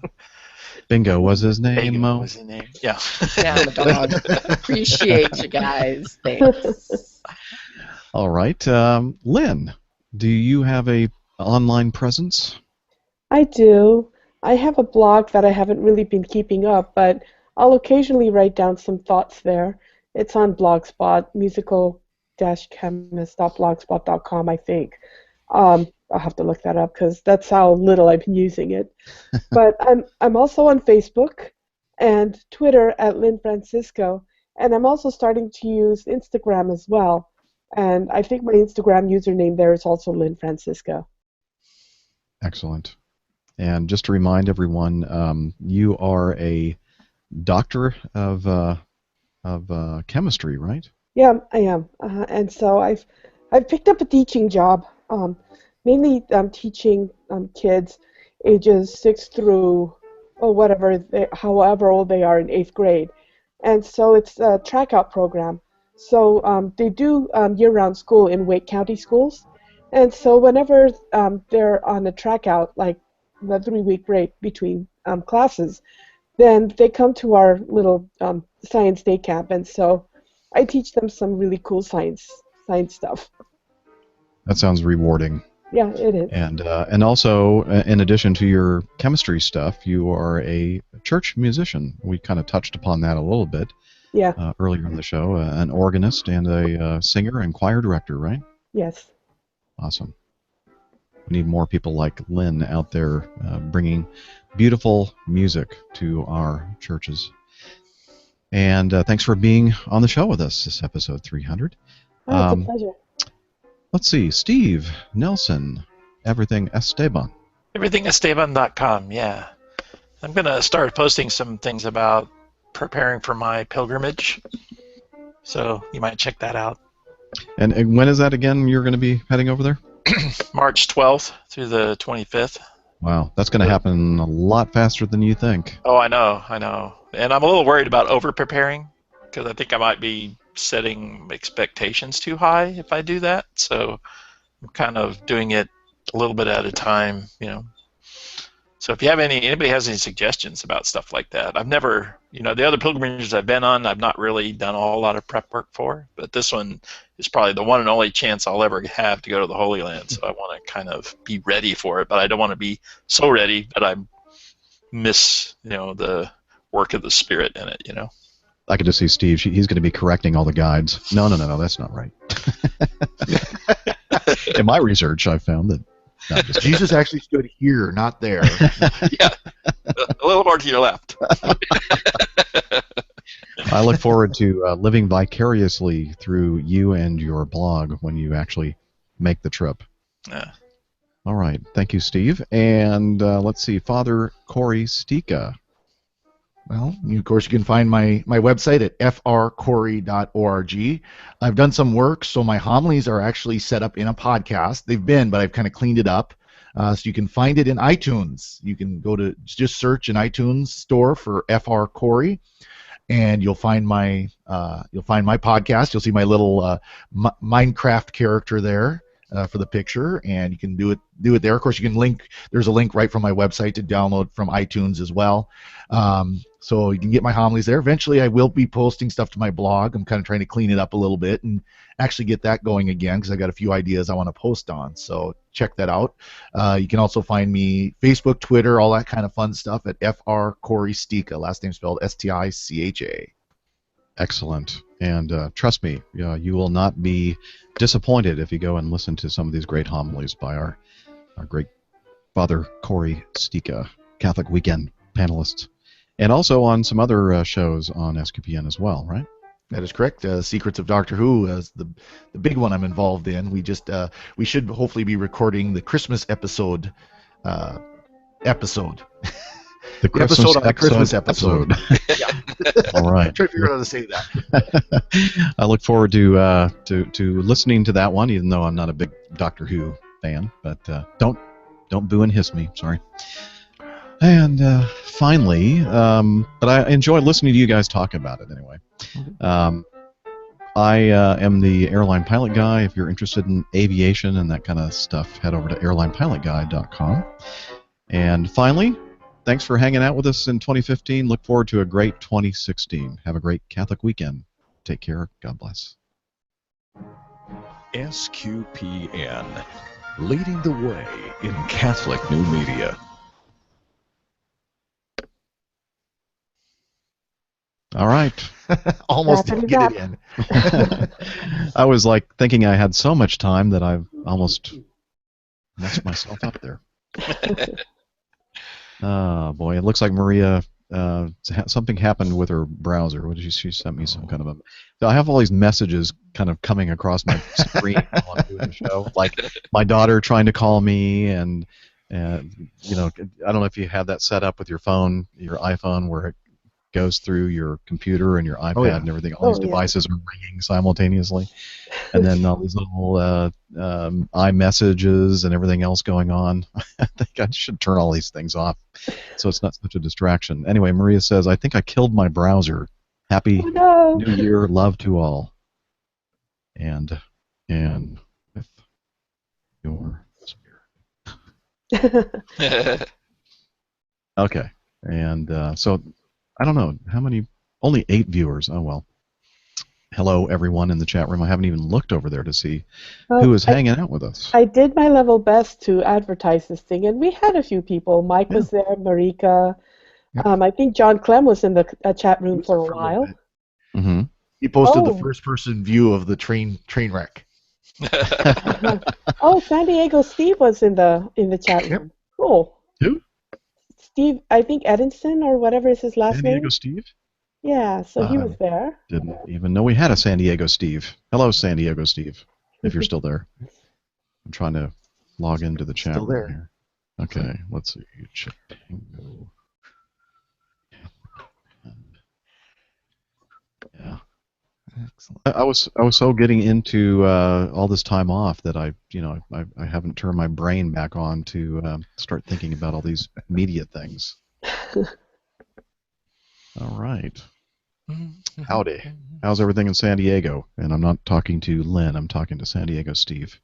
Bingo was his name, Bingo Mo. was his name. Yeah. Yeah, I'm a dog. Appreciate you guys. Thanks. All right. Lynn, do you have a online presence? I do. I have a blog that I haven't really been keeping up, but I'll occasionally write down some thoughts there. It's on Blogspot, musical-chemist.blogspot.com, I think. I'll have to look that up because that's how little I've been using it. But I'm also on Facebook and Twitter at Lynn Francisco, and I'm also starting to use Instagram as well. And I think my Instagram username there is also Lynn Francisco. Excellent. And just to remind everyone, you are a doctor of chemistry, right? Yeah, I am. And so I've picked up a teaching job, mainly teaching kids ages 6 through however old they are in 8th grade. And so it's a track-out program. So they do year-round school in Wake County schools. And so whenever they're on a track-out, like the 3-week break between classes, then they come to our little science day camp. And so I teach them some really cool science stuff. That sounds rewarding. Yeah, it is. And also, in addition to your chemistry stuff, you are a church musician. We kind of touched upon that a little bit earlier in the show. An organist and a singer and choir director, right? Yes. Awesome. We need more people like Lynn out there bringing beautiful music to our churches. And thanks for being on the show with us, this episode 300. Oh, it's a pleasure. Let's see, Steve Nelson, Everything Esteban. EverythingEsteban.com, yeah. I'm going to start posting some things about preparing for my pilgrimage, so you might check that out. And when is that again you're going to be heading over there? March 12th through the 25th. Wow, that's going to happen a lot faster than you think. Oh, I know. And I'm a little worried about over-preparing, because I think I might be setting expectations too high if I do that. So I'm kind of doing it a little bit at a time, So if you have anybody has any suggestions about stuff like that, I've never, the other pilgrimages I've been on, I've not really done a whole lot of prep work for, but this one is probably the one and only chance I'll ever have to go to the Holy Land. So I want to kind of be ready for it, but I don't want to be so ready that I miss, the work of the Spirit in it, I could just see Steve. He's going to be correcting all the guides. No, that's not right. In my research, I found that Jesus actually stood here, not there. Yeah, a little more to your left. I look forward to living vicariously through you and your blog when you actually make the trip. Yeah. All right. Thank you, Steve. And let's see, Father Corey Stika. Well, of course, you can find my website at frcorey.org. I've done some work, so my homilies are actually set up in a podcast. They've been, but I've kind of cleaned it up. So you can find it in iTunes. You can go to just search in iTunes store for FR Corey, and you'll find my podcast. You'll see my little Minecraft character there for the picture, and you can do it there. Of course, you can link. There's a link right from my website to download from iTunes as well. So you can get my homilies there. Eventually, I will be posting stuff to my blog. I'm kind of trying to clean it up a little bit and actually get that going again because I got a few ideas I want to post on. So check that out. You can also find me Facebook, Twitter, all that kind of fun stuff at FR Corey Stika. Last name spelled Sticha. Excellent. And trust me, you will not be disappointed if you go and listen to some of these great homilies by our great Father Corey Stika, Catholic Weekend panelists. And also on some other shows on SQPN as well, right? That is correct. Secrets of Doctor Who is the big one I'm involved in. We should hopefully be recording the Christmas episode. The episode on the Christmas episode. Yeah. All right. Try to figure out how to say that. I look forward to listening to that one, even though I'm not a big Doctor Who fan. But don't boo and hiss me. Sorry. And finally, but I enjoy listening to you guys talk about it anyway. I am the airline pilot guy. If you're interested in aviation and that kind of stuff, head over to airlinepilotguy.com. And finally, thanks for hanging out with us in 2015. Look forward to a great 2016. Have a great Catholic weekend. Take care. God bless. SQPN, leading the way in Catholic new media. All right. Almost didn't get it in. I was like thinking I had so much time that I've almost messed myself up there. Oh, boy. It looks like Maria something happened with her browser. What did she sent me some kind of a. So I have all these messages kind of coming across my screen while I'm doing the show, like my daughter trying to call me, and you know, I don't know if you have that set up with your phone, your iPhone, where it goes through your computer and your iPad and everything. All these devices are ringing simultaneously, and then all these little iMessages and everything else going on. I think I should turn all these things off so it's not such a distraction. Anyway, Maria says, I think I killed my browser. Happy New Year, love to all. And with your spirit. Okay, and so I don't know how many. Only 8 viewers. Oh well. Hello, everyone in the chat room. I haven't even looked over there to see who is hanging out with us. I did my level best to advertise this thing, and we had a few people. Mike was there, Marika. I think John Clem was in the chat room for a while. Mm-hmm. He posted the first-person view of the train wreck. San Diego Steve was in the chat room. Cool. Who? Steve, I think Edinson or whatever is his last name. San Diego Steve? Yeah, so he was there. Didn't even know we had a San Diego Steve. Hello, San Diego Steve, if you're still there. I'm trying to log into the chat room here. Okay, let's see. Chipango. Yeah. Excellent. I was so getting into all this time off that I haven't turned my brain back on to start thinking about all these media things. All right. Howdy. How's everything in San Diego? And I'm not talking to Lynn. I'm talking to San Diego Steve.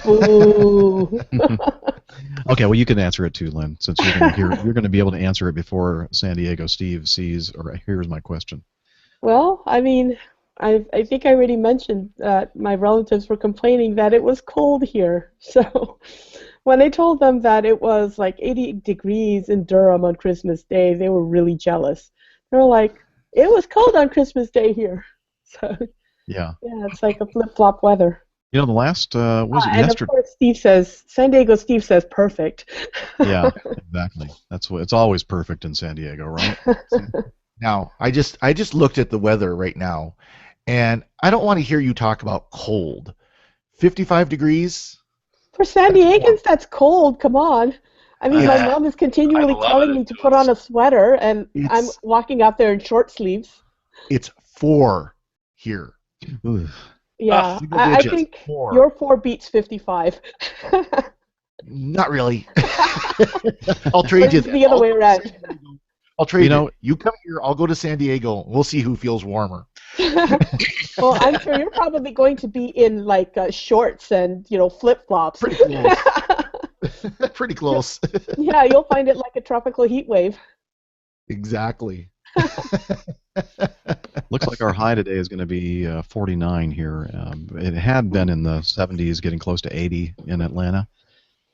Boo. Okay, well you can answer it too, Lynn, since you're going to be able to answer it before San Diego Steve sees or hears my question. Well, I mean, I think I already mentioned that my relatives were complaining that it was cold here. So when I told them that it was like 80 degrees in Durham on Christmas Day, they were really jealous. They were like, it was cold on Christmas Day here. So yeah, it's like a flip-flop weather. You know, the last was it and yesterday? Of course, San Diego Steve says perfect. Yeah, exactly. It's always perfect in San Diego, right? Now, I just looked at the weather right now, and I don't want to hear you talk about cold. 55 degrees? For San Diegans, that's cold. Come on. I mean, my mom is continually telling me to put on a sweater, and I'm walking out there in short sleeves. It's 4 here. Yeah, I think 4. Your 4 beats 55. Not really. I'll trade you. It's the other way around. I'll trade you. You come here, I'll go to San Diego. We'll see who feels warmer. Well, I'm sure you're probably going to be in like shorts and flip-flops. Pretty close. Pretty close. Yeah, you'll find it like a tropical heat wave. Exactly. Looks like our high today is going to be 49 here. It had been in the 70s, getting close to 80 in Atlanta.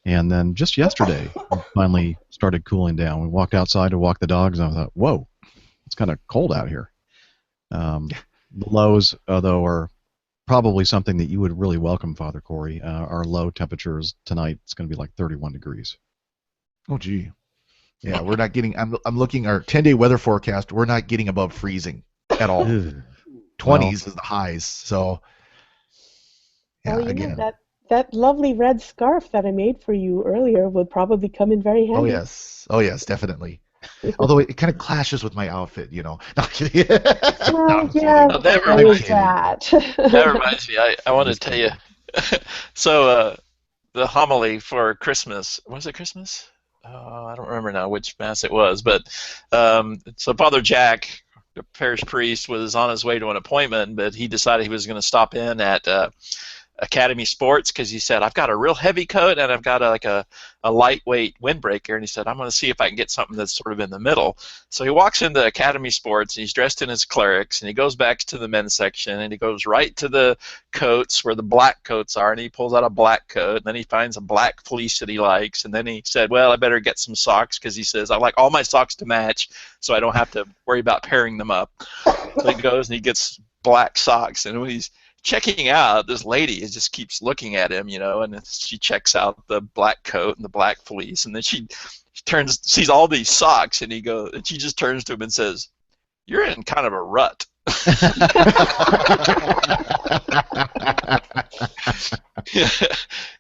And then just yesterday, it finally started cooling down. We walked outside to walk the dogs, and I thought, whoa, it's kind of cold out here. The lows, though, are probably something that you would really welcome, Father Corey. Our low temperatures tonight, it's going to be like 31 degrees. Oh, gee. Yeah, we're not getting, I'm looking our 10-day weather forecast, we're not getting above freezing at all. 20s is the highs, so, yeah, again. That lovely red scarf that I made for you earlier would probably come in very handy. Oh yes, definitely. Although it kind of clashes with my outfit, No, I'm kidding. That reminds me. I want to tell you. So the homily for Christmas, was it Christmas? I don't remember now which mass it was, but so Father Jack, the parish priest, was on his way to an appointment, but he decided he was going to stop in at Academy Sports because he said, I've got a real heavy coat and I've got a lightweight windbreaker, and he said, I'm going to see if I can get something that's sort of in the middle. So he walks into Academy Sports and he's dressed in his clerics, and he goes back to the men's section and he goes right to the coats where the black coats are, and he pulls out a black coat, and then he finds a black fleece that he likes, and then he said, well, I better get some socks because he says, I like all my socks to match so I don't have to worry about pairing them up. So he goes and he gets black socks, and when he's checking out, this lady just keeps looking at him, and she checks out the black coat and the black fleece, and then she sees all these socks, and she just turns to him and says, "You're in kind of a rut."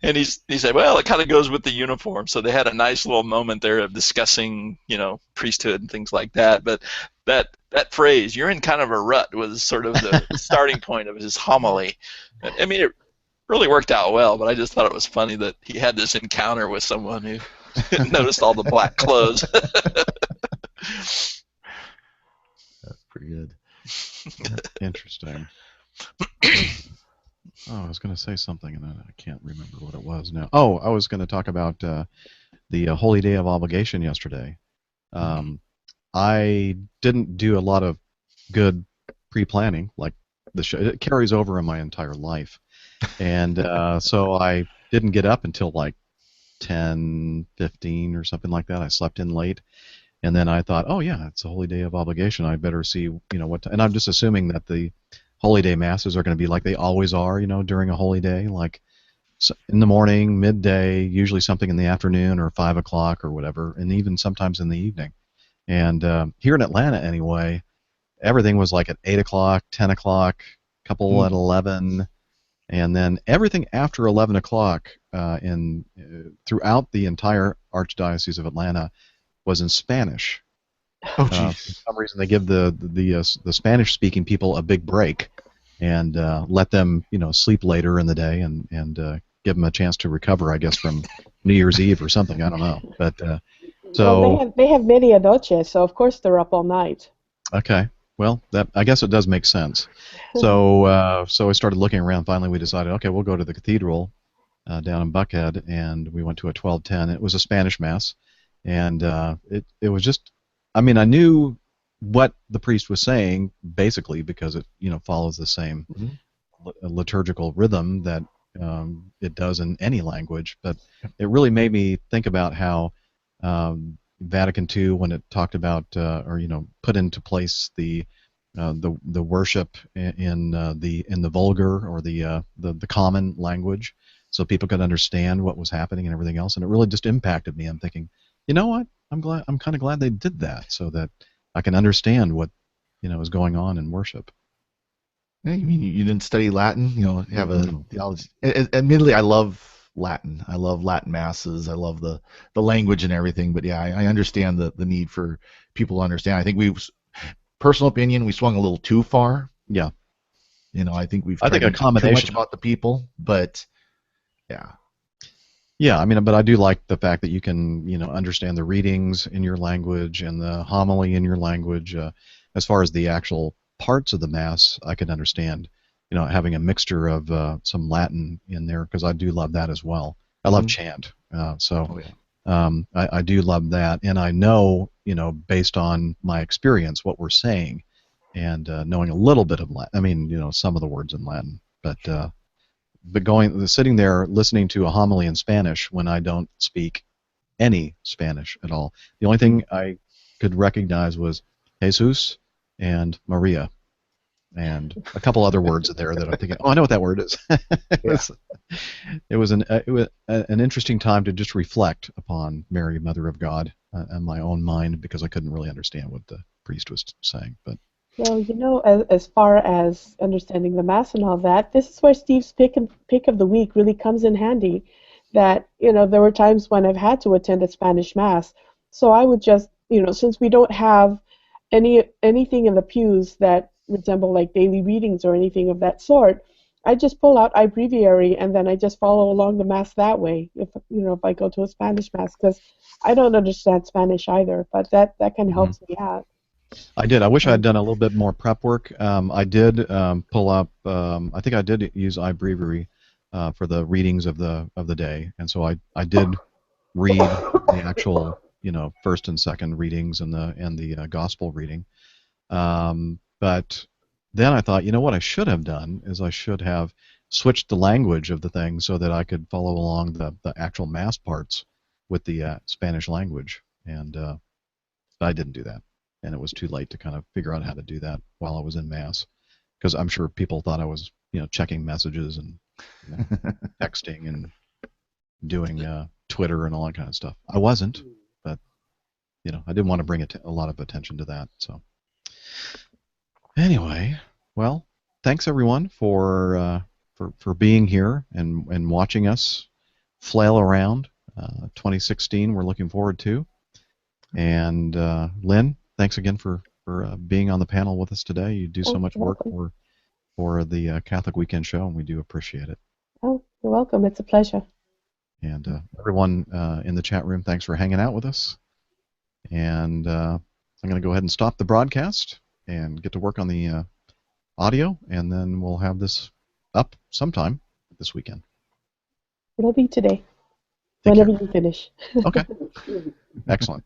And he said, "Well, it kind of goes with the uniform." So they had a nice little moment there of discussing, priesthood and things like that. But that phrase, "You're in kind of a rut," was sort of the starting point of his homily. I mean, it really worked out well, but I just thought it was funny that he had this encounter with someone who noticed all the black clothes. That's pretty good. Interesting. Oh, I was going to say something, and I can't remember what it was now. Oh, I was going to talk about the Holy Day of Obligation yesterday. I didn't do a lot of good pre-planning, like the show. It carries over in my entire life. And so I didn't get up until like 10:15 or something like that. I slept in late. And then I thought, oh yeah, it's a Holy Day of Obligation. I better see, and I'm just assuming that the Holy Day masses are going to be like they always are, during a holy day, like in the morning, midday, usually something in the afternoon or 5 o'clock or whatever, and even sometimes in the evening. And here in Atlanta, anyway, everything was like at 8 o'clock, 10 o'clock, a couple at 11, and then everything after 11 o'clock throughout the entire Archdiocese of Atlanta was in Spanish. Oh, jeez. For some reason, they give the Spanish-speaking people a big break and let them, sleep later in the day and give them a chance to recover, I guess, from New Year's Eve or something. I don't know, but so well, they have medianoche, so of course they're up all night. Okay, well, I guess it does make sense. So so I started looking around. Finally, we decided, okay, we'll go to the cathedral down in Buckhead, and we went to a 12:10. It was a Spanish mass, and it was just. I mean, I knew what the priest was saying basically because it, follows the same liturgical rhythm that it does in any language. But it really made me think about how Vatican II, when it talked about or put into place the worship in the vulgar or the common language, so people could understand what was happening and everything else, and it really just impacted me. I'm thinking, you know what? I'm kind of glad they did that, so that I can understand what is going on in worship. Yeah, you mean you didn't study Latin? You have a theology. Admittedly, I love Latin. I love Latin masses. I love the language and everything. But yeah, I understand the need for people to understand. I think personal opinion, we swung a little too far. Yeah. I think I think a combination too much about the people, but yeah. Yeah, I mean, but I do like the fact that you can, understand the readings in your language and the homily in your language. As far as the actual parts of the Mass, I can understand, having a mixture of some Latin in there, because I do love that as well. I love chant, so I do love that, and I know, based on my experience, what we're saying, and knowing a little bit of Latin. I mean, some of the words in Latin, but sitting there listening to a homily in Spanish when I don't speak any Spanish at all. The only thing I could recognize was Jesus and Maria, and a couple other words in there that I'm thinking, oh, I know what that word is. It was an interesting time to just reflect upon Mary, Mother of God, in my own mind, because I couldn't really understand what the priest was saying, but. Well, as far as understanding the Mass and all that, this is where Steve's pick of the week really comes in handy. That, there were times when I've had to attend a Spanish Mass, so I would just, since we don't have anything in the pews that resemble like daily readings or anything of that sort, I just pull out iBreviary and then I just follow along the Mass that way. If I go to a Spanish Mass, because I don't understand Spanish either, but that kind of helps me out. I did. I wish I had done a little bit more prep work. I did pull up. I think I did use iBreviary for the readings of the day, and so I did read the actual first and second readings and the gospel reading. But then I thought, what I should have done is I should have switched the language of the thing so that I could follow along the actual Mass parts with the Spanish language, and I didn't do that. And it was too late to kind of figure out how to do that while I was in Mass, because I'm sure people thought I was, checking messages and texting and doing Twitter and all that kind of stuff. I wasn't, but I didn't want to bring a lot of attention to that. So anyway, well, thanks everyone for being here and watching us flail around. 2016, we're looking forward to. And Lynn, thanks again for being on the panel with us today. You do so much work for the Catholic Weekend Show, and we do appreciate it. Oh, you're welcome. It's a pleasure. And everyone in the chat room, thanks for hanging out with us. And I'm going to go ahead and stop the broadcast and get to work on the audio, and then we'll have this up sometime this weekend. It'll be today, whenever you finish. Okay. Excellent.